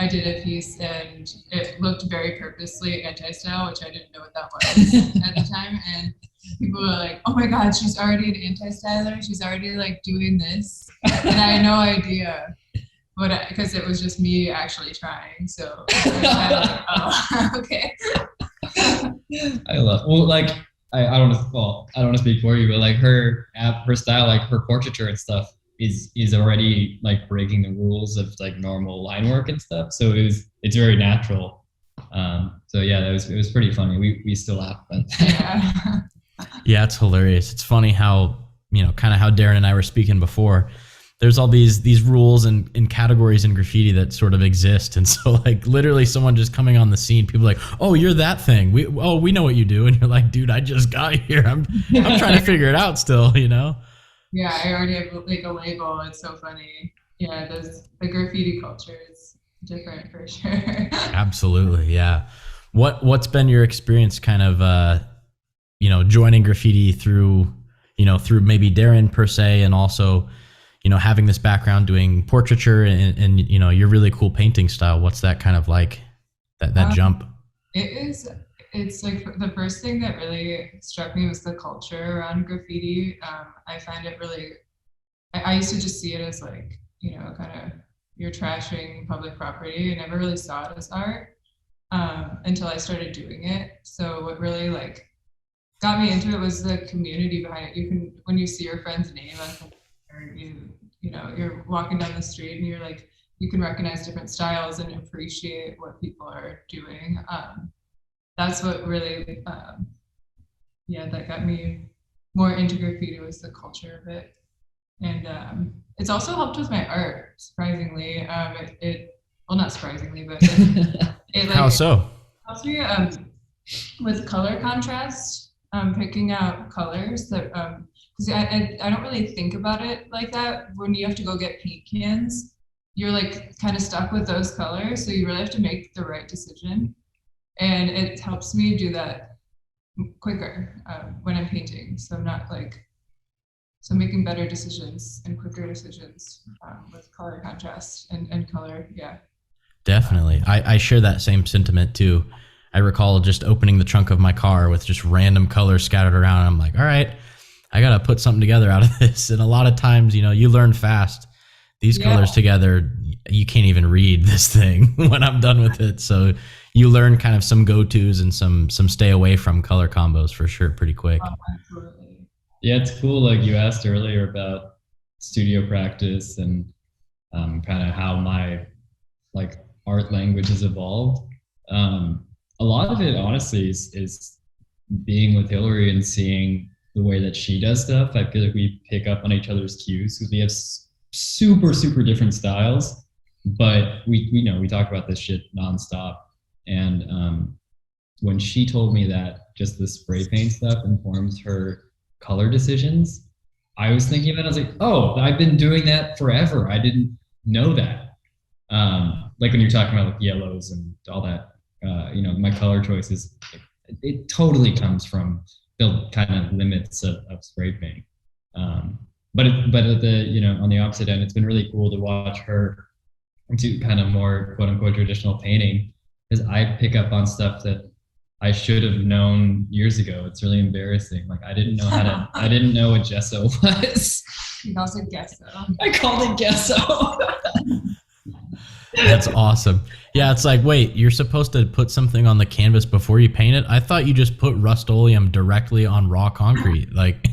Speaker 3: did a piece and it looked very purposely anti-style, which I didn't know what that was at the time. And people were like, "Oh my God, she's already an anti-styler. She's already like doing this," and I had no idea. but because it was just me actually trying, so I was like, oh, okay.
Speaker 2: I love, well, like, I don't want to speak for you, but like her style, like her portraiture and stuff is already like breaking the rules of like normal line work and stuff. So it's very natural. So yeah, it was pretty funny. We still laugh about that.
Speaker 1: Yeah, it's hilarious. It's funny how, kind of how Darin and I were speaking before. There's all these rules and categories in graffiti that sort of exist. And so like literally someone just coming on the scene, people are like, oh, you're that thing. We know what you do. And you're like, dude, I just got here. I'm trying to figure it out still,
Speaker 3: Yeah, I already have like a label. It's so funny. Yeah, the graffiti culture is different for sure.
Speaker 1: Absolutely. Yeah. What's been your experience kind of, joining graffiti through maybe Darin per se, and also, having this background doing portraiture and your really cool painting style? What's that kind of like, that jump?
Speaker 3: It's like the first thing that really struck me was the culture around graffiti. I find it really, I used to just see it as like, kind of you're trashing public property. I never really saw it as art until I started doing it. So what really like got me into it was the community behind it. When you see your friend's name on something, or you're walking down the street and you're like, you can recognize different styles and appreciate what people are doing. That's what really, that got me more into graffiti, was the culture of it. And it's also helped with my art, surprisingly. Well, not surprisingly, but it like,
Speaker 1: how so?
Speaker 3: helps me with color contrast, picking out colors that, because I don't really think about it like that. When you have to go get paint cans, you're like kind of stuck with those colors, so you really have to make the right decision. And it helps me do that quicker when I'm painting. So I'm not like, so making better decisions and quicker decisions with color contrast and color. Yeah.
Speaker 1: Definitely. I share that same sentiment too. I recall just opening the trunk of my car with just random colors scattered around. I'm like, all right, I got to put something together out of this. And a lot of times, you learn fast. These colors together, you can't even read this thing when I'm done with it. So you learn kind of some go-tos and some stay away from color combos for sure pretty quick.
Speaker 3: Oh, absolutely.
Speaker 2: Yeah, it's cool. Like you asked earlier about studio practice and kind of how my like art language has evolved. A lot of it, honestly, is being with Hillary and seeing the way that she does stuff. I feel like we pick up on each other's cues because we have super different styles, but we talk about this shit nonstop. And when she told me that just the spray paint stuff informs her color decisions, I was thinking about it. I was like, oh, I've been doing that forever. I didn't know that. Like when you're talking about like yellows and all that, my color choices, it totally comes from the kind of limits of spray paint. But at the on the opposite end, it's been really cool to watch her do kind of more quote unquote traditional painting, because I pick up on stuff that I should have known years ago. It's really embarrassing. Like I didn't know what gesso was.
Speaker 3: You calls it gesso.
Speaker 2: I called it gesso.
Speaker 1: That's awesome. Yeah, it's like, wait, you're supposed to put something on the canvas before you paint it? I thought you just put Rust-Oleum directly on raw concrete. Like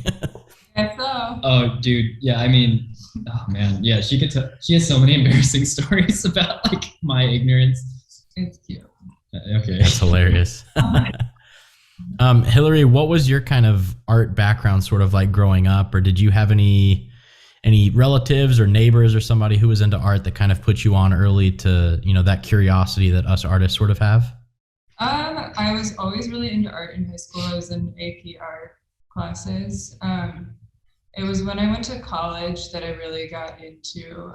Speaker 3: Gesso.
Speaker 2: Oh, dude. Yeah, I mean, oh man. Yeah, she has so many embarrassing stories about like my ignorance.
Speaker 3: It's cute.
Speaker 2: Okay.
Speaker 1: That's hilarious. Hillary, what was your kind of art background sort of like growing up? Or did you have any relatives or neighbors or somebody who was into art that kind of put you on early to, that curiosity that us artists sort of have?
Speaker 3: I was always really into art in high school. I was in AP art classes. It was when I went to college that I really got into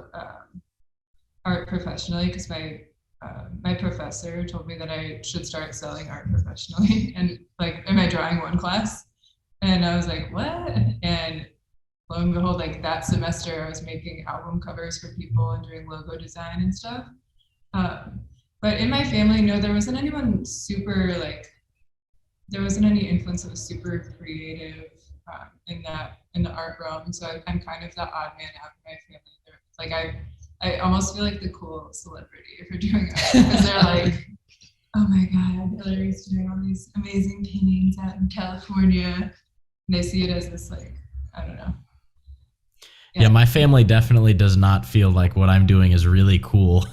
Speaker 3: art professionally, because my professor told me that I should start selling art professionally, and like in my drawing one class, and I was like, what? And lo and behold, like that semester I was making album covers for people and doing logo design and stuff. But in my family, no, there wasn't anyone super there wasn't any influence that was super creative in the art realm. So I'm kind of the odd man out in my family. Like I almost feel like the cool celebrity for doing art because they're like, oh my God, Hillary's doing all these amazing paintings out in California. And they see it as this like, I don't know.
Speaker 1: Yeah, my family definitely does not feel like what I'm doing is really cool.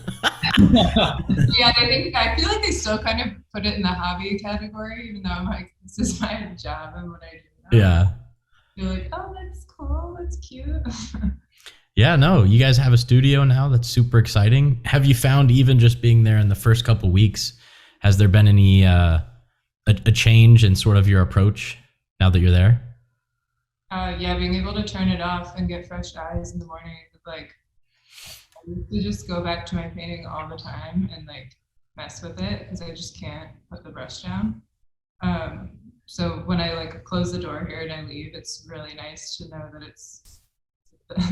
Speaker 3: Yeah, I feel like they still kind of put it in the hobby category, even though I'm like, this is my job and what I do now.
Speaker 1: Yeah.
Speaker 3: You're like, oh, that's cool, that's cute.
Speaker 1: Yeah, no, you guys have a studio now. That's super exciting. Have you found, even just being there in the first couple weeks, has there been any a change in sort of your approach now that you're there?
Speaker 3: Yeah, being able to turn it off and get fresh eyes in the morning, like I used to just go back to my painting all the time and like mess with it because I just can't put the brush down. So when I like close the door here and I leave, it's really nice to know that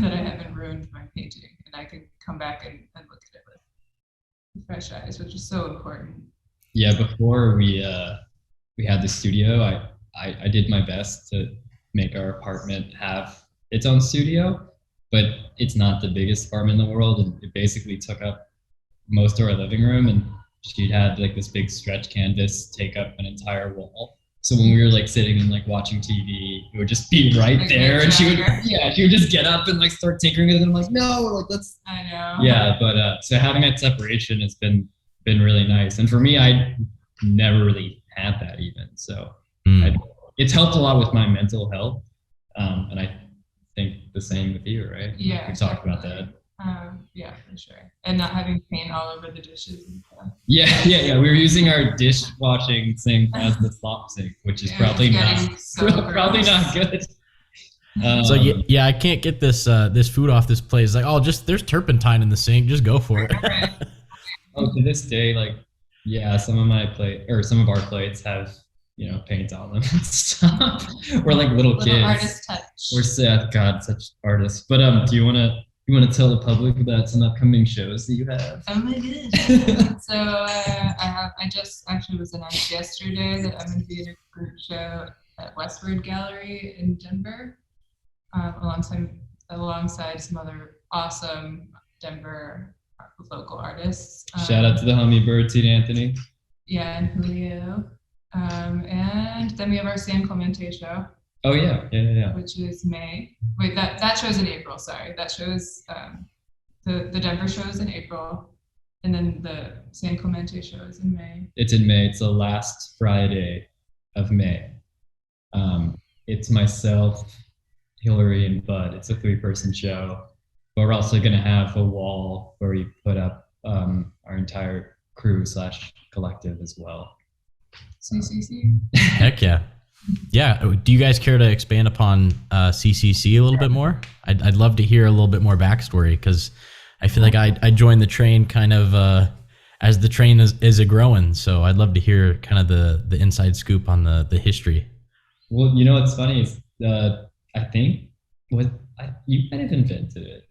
Speaker 3: that I haven't ruined my painting and I can come back and look at it with fresh eyes, which is so important.
Speaker 2: Yeah, before we had the studio, I did my best to make our apartment have its own studio, but it's not the biggest apartment in the world, and it basically took up most of our living room, and she had like this big stretch canvas take up an entire wall. So when we were like sitting and like watching TV, it would just be right like there, and she would just get up and like start tinkering with it. And I'm like, no, like let's.
Speaker 3: I know.
Speaker 2: Yeah, but so having that separation has been really nice, and for me, I never really had that even. So it's helped a lot with my mental health, and I think the same with you, right?
Speaker 3: Yeah,
Speaker 2: we talked about that.
Speaker 3: Yeah, for sure. And not having paint all over the dishes and stuff.
Speaker 2: Yeah. We were using our dishwashing sink as the slop sink, which is probably not good.
Speaker 1: So yeah, I can't get this food off this plate. It's like, oh, there's turpentine in the sink. Just go for it.
Speaker 2: Oh, to this day, like, yeah, some of our plates have, paint on them and stuff. We're like little kids.
Speaker 3: Artist touch.
Speaker 2: We're such artists. But do you want to tell the public about some upcoming shows that you have?
Speaker 3: Oh my goodness. So I just actually was announced yesterday that I'm going to be in a group show at Westward Gallery in Denver, alongside some other awesome Denver local artists.
Speaker 2: Shout out to the hummingbird, St. Anthony.
Speaker 3: Yeah, and Julio. And then we have our San Clemente show.
Speaker 2: Oh yeah.
Speaker 3: Which is May. Wait, that show's in April. Sorry, that show's the Denver show is in April, and then the San Clemente show is in May.
Speaker 2: It's in May. It's the last Friday of May. It's myself, Hillary, and Bud. It's a 3-person show, but we're also gonna have a wall where we put up our entire crew / collective as well.
Speaker 3: CCC.
Speaker 1: Heck yeah. Yeah. Do you guys care to expand upon CCC a little bit more? I'd love to hear a little bit more backstory, because I feel like I joined the train kind of as the train is a growing. So I'd love to hear kind of the inside scoop on the history.
Speaker 2: Well, what's funny is I think you kind of invented it.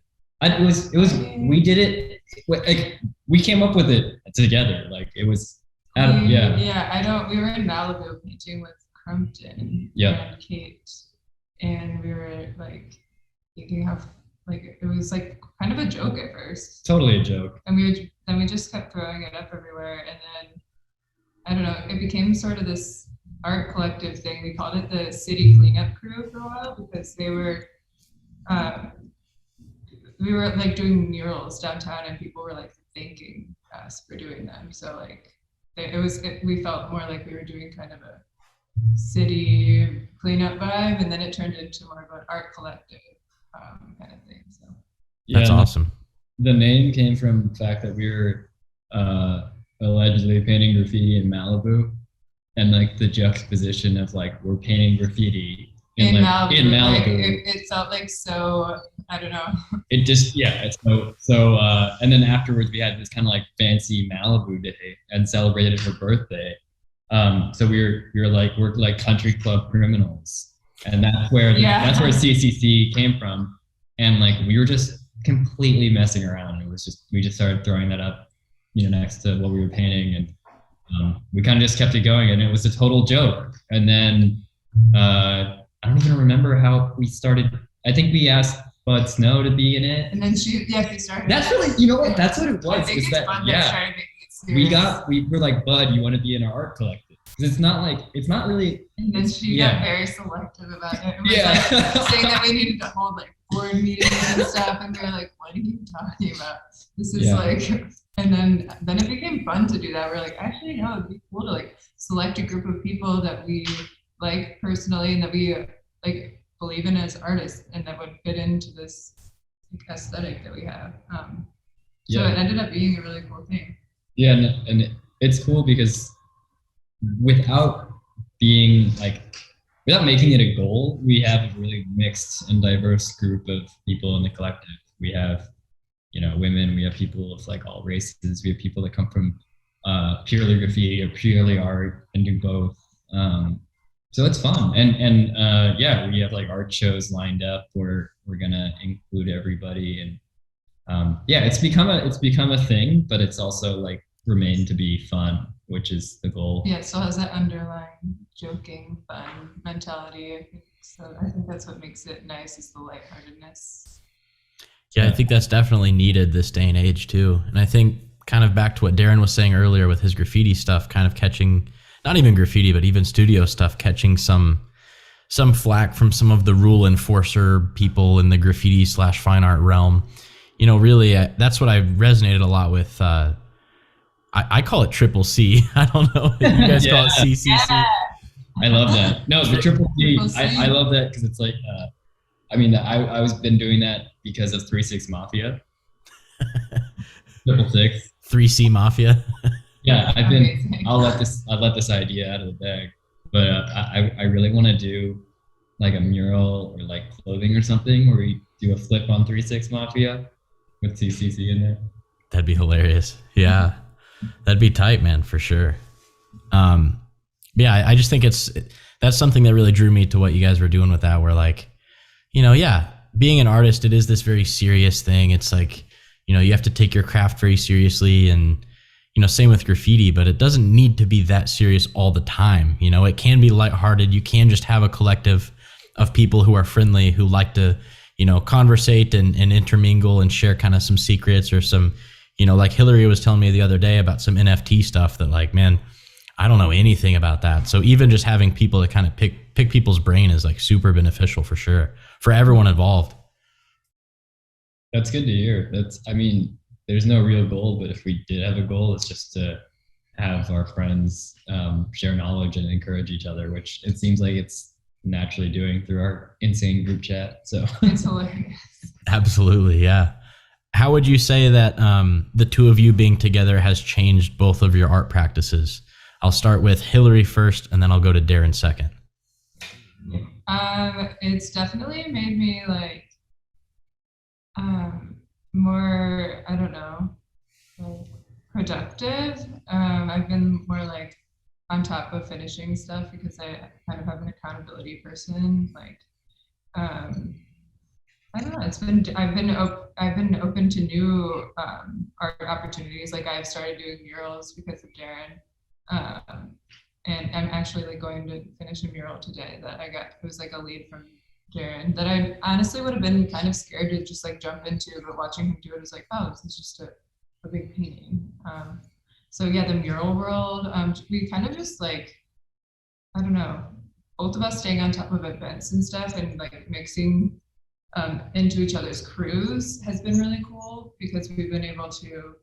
Speaker 2: We did it. Like we came up with it together. Like it was.
Speaker 3: Yeah, we were in Malibu painting with Crumpton and Kate, and we were like thinking how like it was like kind of a joke at first.
Speaker 2: Totally a joke.
Speaker 3: And we just kept throwing it up everywhere, and then I don't know, it became sort of this art collective thing. We called it the City Cleanup Crew for a while because we were like doing murals downtown, and people were like thanking us for doing them. So like. We felt more like we were doing kind of a city cleanup vibe, and then it turned into more of an art collective kind of thing. So
Speaker 1: that's awesome.
Speaker 2: The name came from the fact that we were allegedly painting graffiti in Malibu, and like the juxtaposition of like we're painting graffiti in Malibu.
Speaker 3: Like, it felt like so. I don't know.
Speaker 2: It just so and then afterwards we had this kind of like fancy Malibu day and celebrated her birthday. So we're like country club criminals, and that's where CCC came from. And like we were just completely messing around. It was just we just started throwing that up, next to what we were painting, and we kind of just kept it going, and it was a total joke. And then I don't even remember how we started. I think we asked Bud Snow to be in it.
Speaker 3: And then she started.
Speaker 2: That's really, you know what? That's what it was.
Speaker 3: I think it's fun that started making it serious.
Speaker 2: We were like, Bud, you want to be in our art collective? Because it's not really.
Speaker 3: And then she got very selective about it. It was like saying that we needed to hold like board meetings and stuff, and we were like, what are you talking about? This is like, and then it became fun to do that. We're like, actually, no, it'd be cool to like select a group of people that we like personally and that we like believe in as artists and that would fit into this aesthetic that we have. So it ended up being a really cool thing.
Speaker 2: Yeah, and it's cool because without making it a goal, we have a really mixed and diverse group of people in the collective. We have, women, we have people of like all races, we have people that come from purely graffiti or purely art and do both. So it's fun. And we have like art shows lined up where we're gonna include everybody. And it's become a thing, but it's also like remained to be fun, which is the goal.
Speaker 3: Yeah, it still has that underlying joking, fun mentality, I think. So I think that's what makes it nice, is the lightheartedness.
Speaker 1: Yeah, I think that's definitely needed this day and age too. And I think kind of back to what Darin was saying earlier with his graffiti stuff, kind of catching, not even graffiti, but even studio stuff, catching some flack from some of the rule enforcer people in the graffiti / fine art realm. Really, that's what I resonated a lot with. I call it triple C. I don't know. You guys call it CCC. Yeah.
Speaker 2: I love that. No, the triple C. I love that because it's like, I was been doing that because of 3-6 Mafia. Triple six.
Speaker 1: 3C Mafia.
Speaker 2: Yeah, I'll let this idea out of the bag, but I really want to do like a mural or like clothing or something where we do a flip on 3-6 Mafia with CCC in there.
Speaker 1: That'd be hilarious. Yeah, that'd be tight, man, for sure. I just think that's something that really drew me to what you guys were doing with that. Where like, being an artist, it is this very serious thing. It's like, you have to take your craft very seriously, and same with graffiti, but it doesn't need to be that serious all the time. It can be lighthearted. You can just have a collective of people who are friendly, who like to, conversate and intermingle and share kind of some secrets or some, like Hillary was telling me the other day about some NFT stuff that like, man, I don't know anything about that. So even just having people to kind of pick people's brain is like super beneficial for sure, for everyone involved.
Speaker 2: That's good to hear. There's no real goal, but if we did have a goal, it's just to have our friends share knowledge and encourage each other, which it seems like it's naturally doing through our insane group chat. So
Speaker 3: it's hilarious.
Speaker 1: Absolutely, yeah. How would you say that the two of you being together has changed both of your art practices? I'll start with Hillary first, and then I'll go to Darin second.
Speaker 3: It's definitely made me like more, I don't know, like productive. I've been more like on top of finishing stuff because I kind of have an accountability person. Like, I don't know. I've been open to new art opportunities. Like I've started doing murals because of Darin, and I'm actually like going to finish a mural today that I got. It was like a lead from Darin that I honestly would have been kind of scared to just like jump into, but watching him do it was like, oh, this is just a big painting. So yeah, the mural world, we kind of just like, I don't know, both of us staying on top of events and stuff and like mixing into each other's crews has been really cool because we've been able to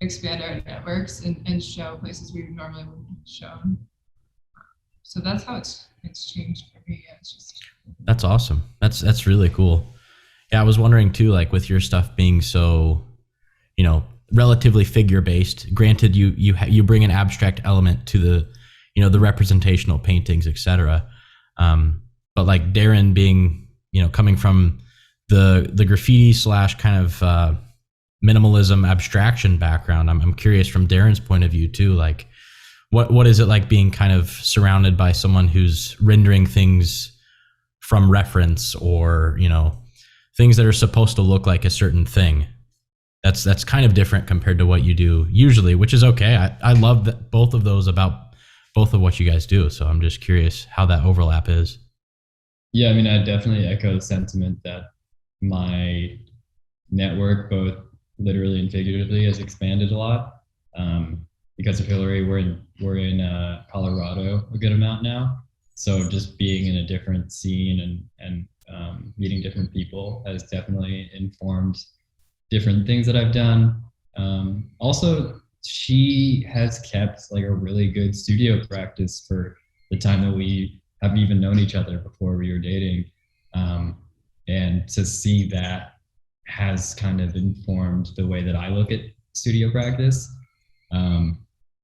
Speaker 3: expand our networks and show places we normally wouldn't have shown. So that's how it's changed for me. Yeah, it's just.
Speaker 1: That's awesome. That's really cool. Yeah, I was wondering too, like with your stuff being so, relatively figure based. Granted, you bring an abstract element to the, the representational paintings, etc. But like Darin being, coming from the graffiti / kind of minimalism abstraction background, I'm curious from Darin's point of view too. Like, what is it like being kind of surrounded by someone who's rendering things from reference or, things that are supposed to look like a certain thing? That's kind of different compared to what you do usually, which is okay. I love that both of those about both of what you guys do. So I'm just curious how that overlap is.
Speaker 2: Yeah, I definitely echo the sentiment that my network, both literally and figuratively, has expanded a lot. Because of Hillary, we're in Colorado a good amount now. So just being in a different scene and meeting different people has definitely informed different things that I've done. Also, she has kept like a really good studio practice for the time that we have even known each other before we were dating. And to see that has kind of informed the way that I look at studio practice.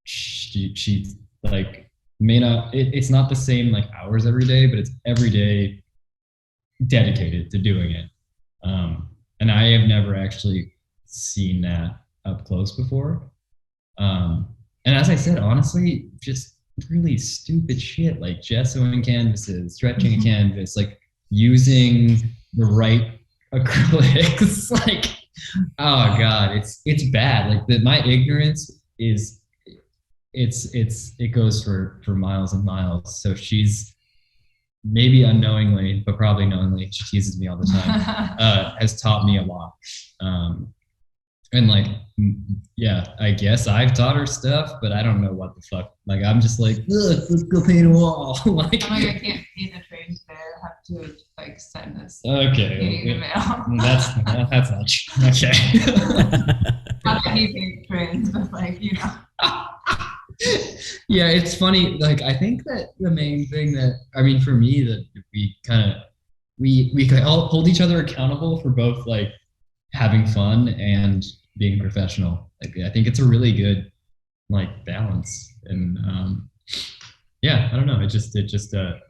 Speaker 2: She like may not, it's not the same like hours every day, but it's every day dedicated to doing it. And I have never actually seen that up close before. And as I said, honestly, just really stupid shit like gessoing canvases, stretching a canvas, like using the right acrylics. Like, oh god, it's bad. Like my ignorance is it goes for miles and miles. So she's maybe unknowingly, but probably knowingly, she teases me all the time, has taught me a lot. And like, yeah, I guess I've taught her stuff, but I don't know what the fuck. Like, I'm just like, let's go paint a wall. Like,
Speaker 3: I'm like, I can't paint a train today. I have to like send this
Speaker 2: okay,
Speaker 3: in the mail.
Speaker 2: that's not true. Okay.
Speaker 3: Not that he paints trains, but like, you know.
Speaker 2: Yeah, it's funny. Like, I think that the main thing that, I mean, for me, that we kind of we all hold each other accountable for both like having fun and being professional. Like, I think it's a really good like balance. And yeah, I don't know. It just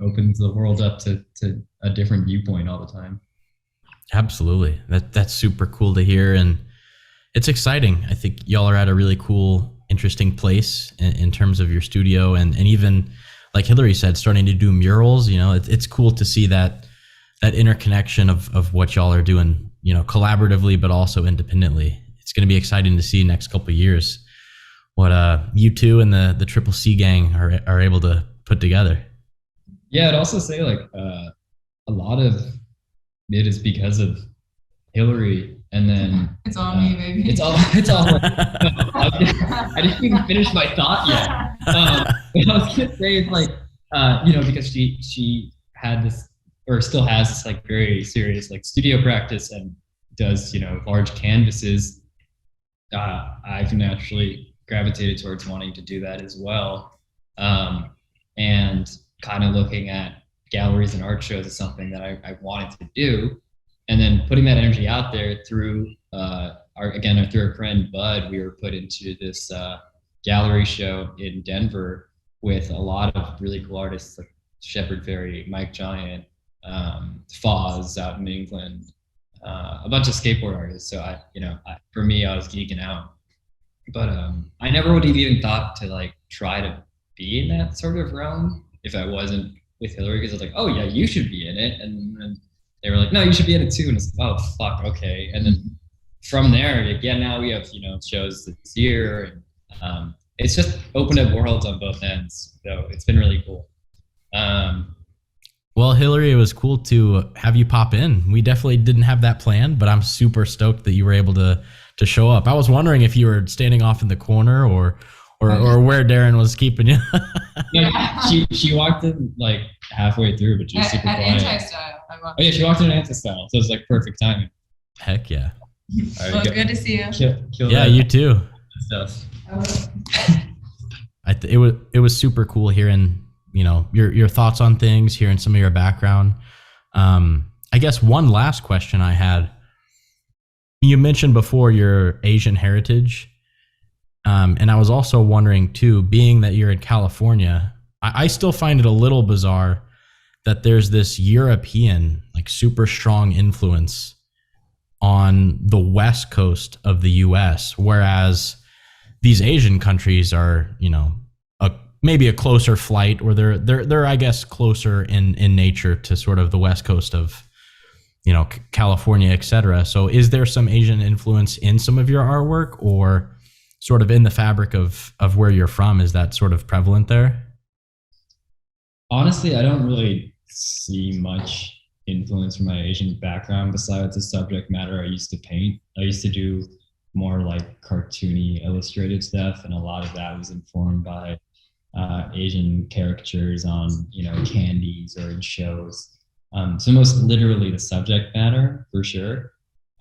Speaker 2: opens the world up to a different viewpoint all the time.
Speaker 1: Absolutely. That's super cool to hear. And it's exciting. I think y'all are at a really cool, interesting place in terms of your studio, and even like Hillary said, starting to do murals. You know, it's cool to see that interconnection of what y'all are doing, you know, collaboratively, but also independently. It's going to be exciting to see next couple of years what you two and the Triple C gang are able to put together.
Speaker 2: Yeah, I'd also say like a lot of it is because of Hillary. And then
Speaker 3: it's all me, baby.
Speaker 2: It's all. I didn't even finish my thought yet. What I was gonna say is like, you know, because she had this, or still has this like very serious like studio practice and does, you know, large canvases. I've naturally gravitated towards wanting to do that as well, and kind of looking at galleries and art shows is something that I wanted to do. And then putting that energy out there through through our friend Bud, we were put into this gallery show in Denver with a lot of really cool artists like Shepard Fairey, Mike Giant, Foz out in England, a bunch of skateboard artists. So for me, I was geeking out. But I never would have even thought to like try to be in that sort of realm if I wasn't with Hillary, because I was like, oh yeah, you should be in it, and then they were like, no, you should be in it too. And it's like, oh, fuck, okay. And then from there, again, now we have, you know, shows this year. And it's just opened up worlds on both ends. So it's been really cool.
Speaker 1: Well, Hillary, it was cool to have you pop in. We definitely didn't have that planned, but I'm super stoked that you were able to show up. I was wondering if you were standing off in the corner or where Darin was keeping you.
Speaker 2: Yeah, she walked in like halfway through, but she was super quiet.
Speaker 3: Anti-style.
Speaker 2: Oh yeah, she walked in anti-style, so it was like perfect timing.
Speaker 1: Heck yeah.
Speaker 2: All
Speaker 3: Well, good to see you.
Speaker 2: Kill
Speaker 1: yeah,
Speaker 2: that
Speaker 1: you too.
Speaker 2: stuff.
Speaker 1: It was super cool hearing, you know, your thoughts on things, hearing some of your background. I guess one last question I had. You mentioned before your Asian heritage. And I was also wondering too, being that you're in California, I still find it a little bizarre that there's this European, like super strong influence on the West Coast of the US, whereas these Asian countries are, you know, maybe a closer flight, or they're I guess closer in nature to sort of the West Coast of, you know, California, etc. So is there some Asian influence in some of your artwork, or sort of in the fabric of where you're from? Is that sort of prevalent there?
Speaker 2: Honestly, I don't really see much influence from my Asian background besides the subject matter I used to paint. I used to do more like cartoony illustrated stuff, and a lot of that was informed by Asian caricatures on, candies or in shows. So most literally the subject matter for sure.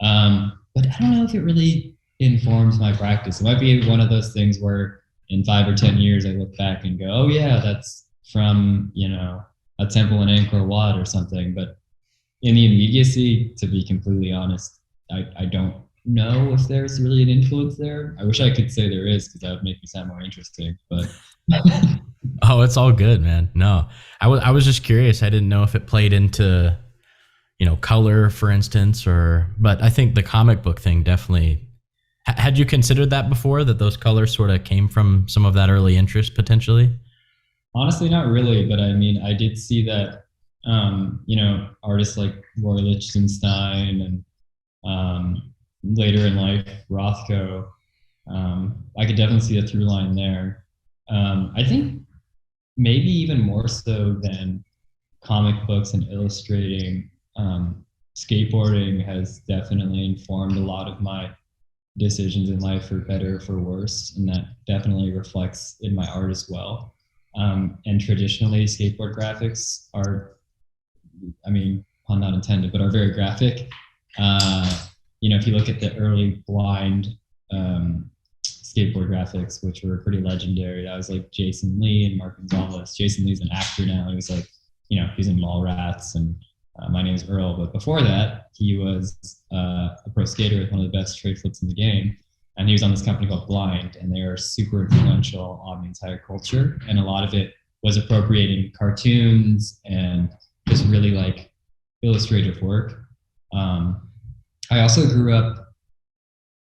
Speaker 2: But I don't know if it really informs my practice. It might be one of those things where in 5 or 10 years I look back and go, oh yeah, that's from, a temple in Angkor Wat or something. But in the immediacy, to be completely honest, I don't know if there's really an influence there. I wish I could say there is, because that would make me sound more interesting, but
Speaker 1: Oh, it's all good, man. No, I was just curious. I didn't know if it played into, color, for instance, but I think the comic book thing definitely. Had you considered that before, that those colors sort of came from some of that early interest potentially?
Speaker 2: honestly, not really. But I mean, I did see that, artists like Roy Lichtenstein and later in life, Rothko, I could definitely see a through line there. I think maybe even more so than comic books and illustrating, skateboarding has definitely informed a lot of my decisions in life, for better or for worse, and that definitely reflects in my art as well. And traditionally, skateboard graphics are, I mean, pun not intended, but are very graphic. If you look at the early blind skateboard graphics, which were pretty legendary, that was like Jason Lee and Mark Gonzalez. Jason Lee's an actor now. He was like, he's in Mallrats and My Name is Earl. But before that, he was a pro skater with one of the best straight flips in the game. And he was on this company called Blind, and they are super influential on the entire culture. And a lot of it was appropriating cartoons and just really like illustrative work. I also grew up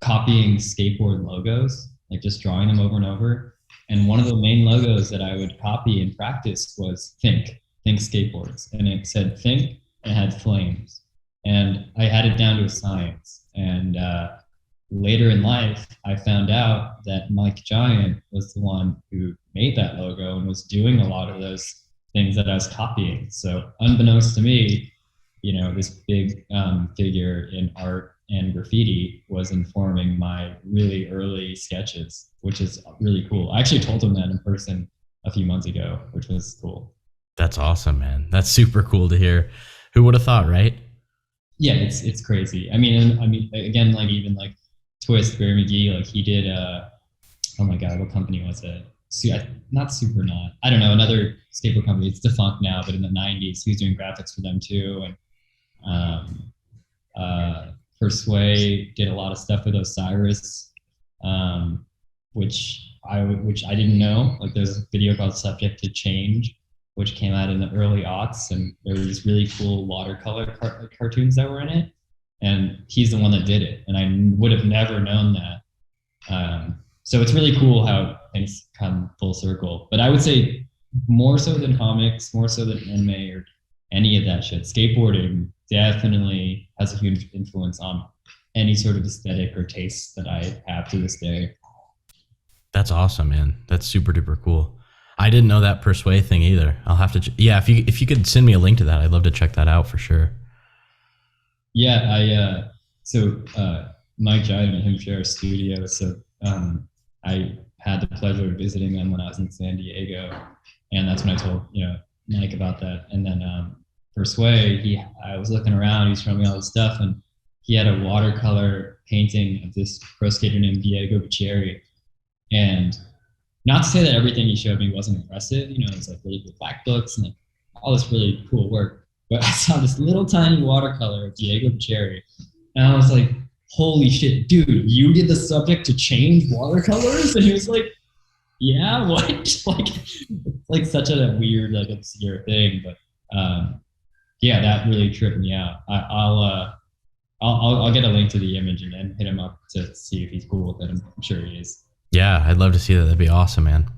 Speaker 2: copying skateboard logos, like just drawing them over and over. And one of the main logos that I would copy in practice was Think Skateboards. And it said Think, and it had flames. And I had it down to a science. And later in life, I found out that Mike Giant was the one who made that logo and was doing a lot of those things that I was copying. So unbeknownst to me, this big figure in art and graffiti was informing my really early sketches, which is really cool. I actually told him that in person a few months ago, which was cool.
Speaker 1: That's awesome, man. That's super cool to hear. Who would have thought, right?
Speaker 2: Yeah, it's crazy. I mean, again, like even like Twist, Barry McGee, like he did, oh my God, what company was it? Not Supernaut. I don't know, another skateboard company. It's defunct now, but in the 90s, he was doing graphics for them too. And Persuade did a lot of stuff with Osiris, which I didn't know. Like there's a video called Subject to Change, which came out in the early aughts, and there were these really cool watercolor cartoons that were in it. And he's the one that did it, and I would have never known that. So it's really cool how things come full circle. But I would say more so than comics, more so than anime or any of that shit, skateboarding definitely has a huge influence on any sort of aesthetic or taste that I have to this day.
Speaker 1: That's awesome, man. That's super duper cool. I didn't know that Persuade thing either. I'll have to. If you could send me a link to that, I'd love to check that out for sure.
Speaker 2: Yeah, Mike Giant and him share a studio, so I had the pleasure of visiting them when I was in San Diego, and that's when I told Mike about that. And then Persuade, I was looking around, he was showing me all this stuff, and he had a watercolor painting of this pro skater named Diego Bucherri. And not to say that everything he showed me wasn't impressive, it was like really cool fact books and like all this really cool work. But I saw this little tiny watercolor of Diego Bucherri, and I was like, holy shit, dude, you did the Subject to Change watercolors? And he was like, yeah, what? like such a weird, like obscure thing. But yeah, that really tripped me out. I'll get a link to the image and then hit him up to see if he's cool with it. I'm sure he is. Yeah,
Speaker 1: I'd love to see that. That'd be awesome, man.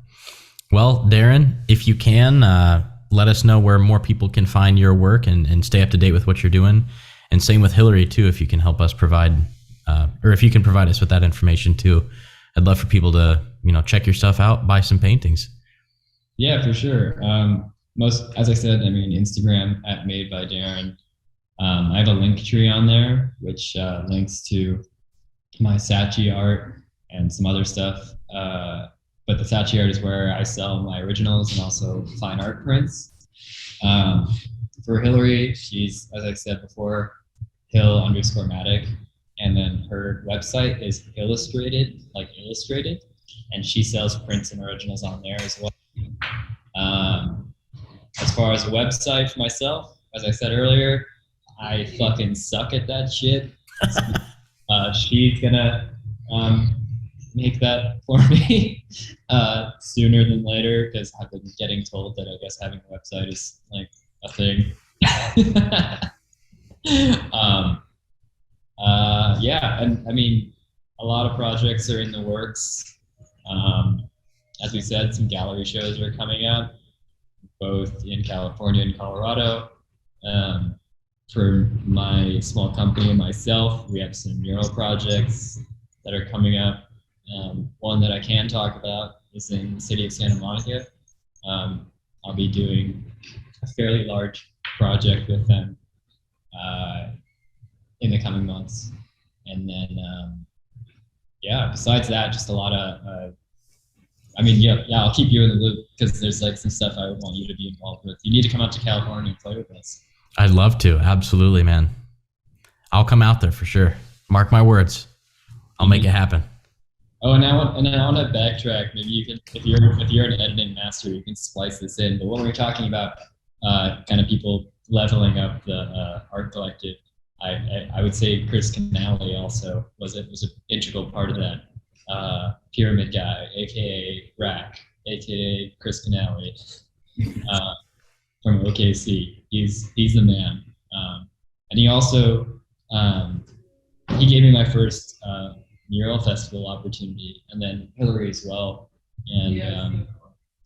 Speaker 1: Well, Darin, if you can, let us know where more people can find your work and stay up to date with what you're doing. And same with Hillary, too, if you can help us provide, or if you can provide us with that information, too. I'd love for people to, check your stuff out, buy some paintings.
Speaker 2: Yeah, for sure. As I said, Instagram @MadeByDarin. I have a link tree on there, which links to my Saatchi art and some other stuff. But the Saatchi art is where I sell my originals and also fine art prints. For Hillary, she's, as I said before, Hill_Matic. And then her website is illustrated, like illustrated. And she sells prints and originals on there as well. As far as a website for myself, as I said earlier, I fucking suck at that shit. She's gonna make that for me sooner than later, because I've been getting told that I guess having a website is like a thing. Yeah, and I mean, a lot of projects are in the works. As we said, some gallery shows are coming up, both in California and Colorado. For my small company and myself, we have some mural projects that are coming up. One that I can talk about is in the city of Santa Monica. I'll be doing a fairly large project with them in the coming months. And then, yeah, besides that, just a lot of, I'll keep you in the loop, because there's like some stuff I would want you to be involved with. You need to come out to California and play with us.
Speaker 1: I'd love to. Absolutely, man. I'll come out there for sure. Mark my words. I'll make it happen.
Speaker 2: Oh, and I want to backtrack. Maybe you can, if you're an editing master, you can splice this in. But when we were talking about kind of people leveling up the art collective, I would say Chris Canale also was an integral part of that. Pyramid guy, aka Rack, aka Chris Canale, from OKC. He's the man. And he also he gave me my first mural festival opportunity, and then Hillary as well, and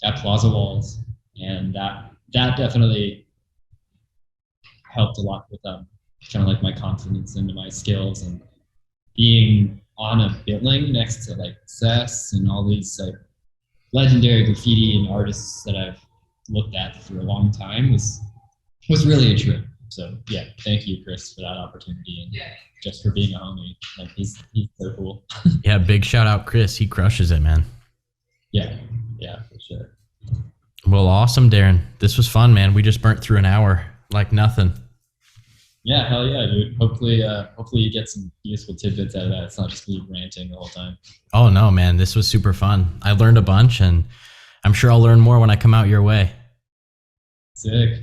Speaker 2: at Plaza Walls, and that definitely helped a lot with kind of like my confidence into my skills, and being on a billing next to like Cess and all these like legendary graffiti and artists that I've looked at for a long time was really a trip. So yeah, thank you, Chris, for that opportunity, and just for being a homie. Like he's so cool.
Speaker 1: Yeah, big shout out, Chris. He crushes it, man.
Speaker 2: Yeah, for sure.
Speaker 1: Well, awesome, Darin. This was fun, man. We just burnt through an hour like nothing.
Speaker 2: Yeah, hell yeah, dude. Hopefully you get some useful tidbits out of that. It's not just me ranting the whole time.
Speaker 1: Oh no, man, this was super fun. I learned a bunch, and I'm sure I'll learn more when I come out your way.
Speaker 2: Sick.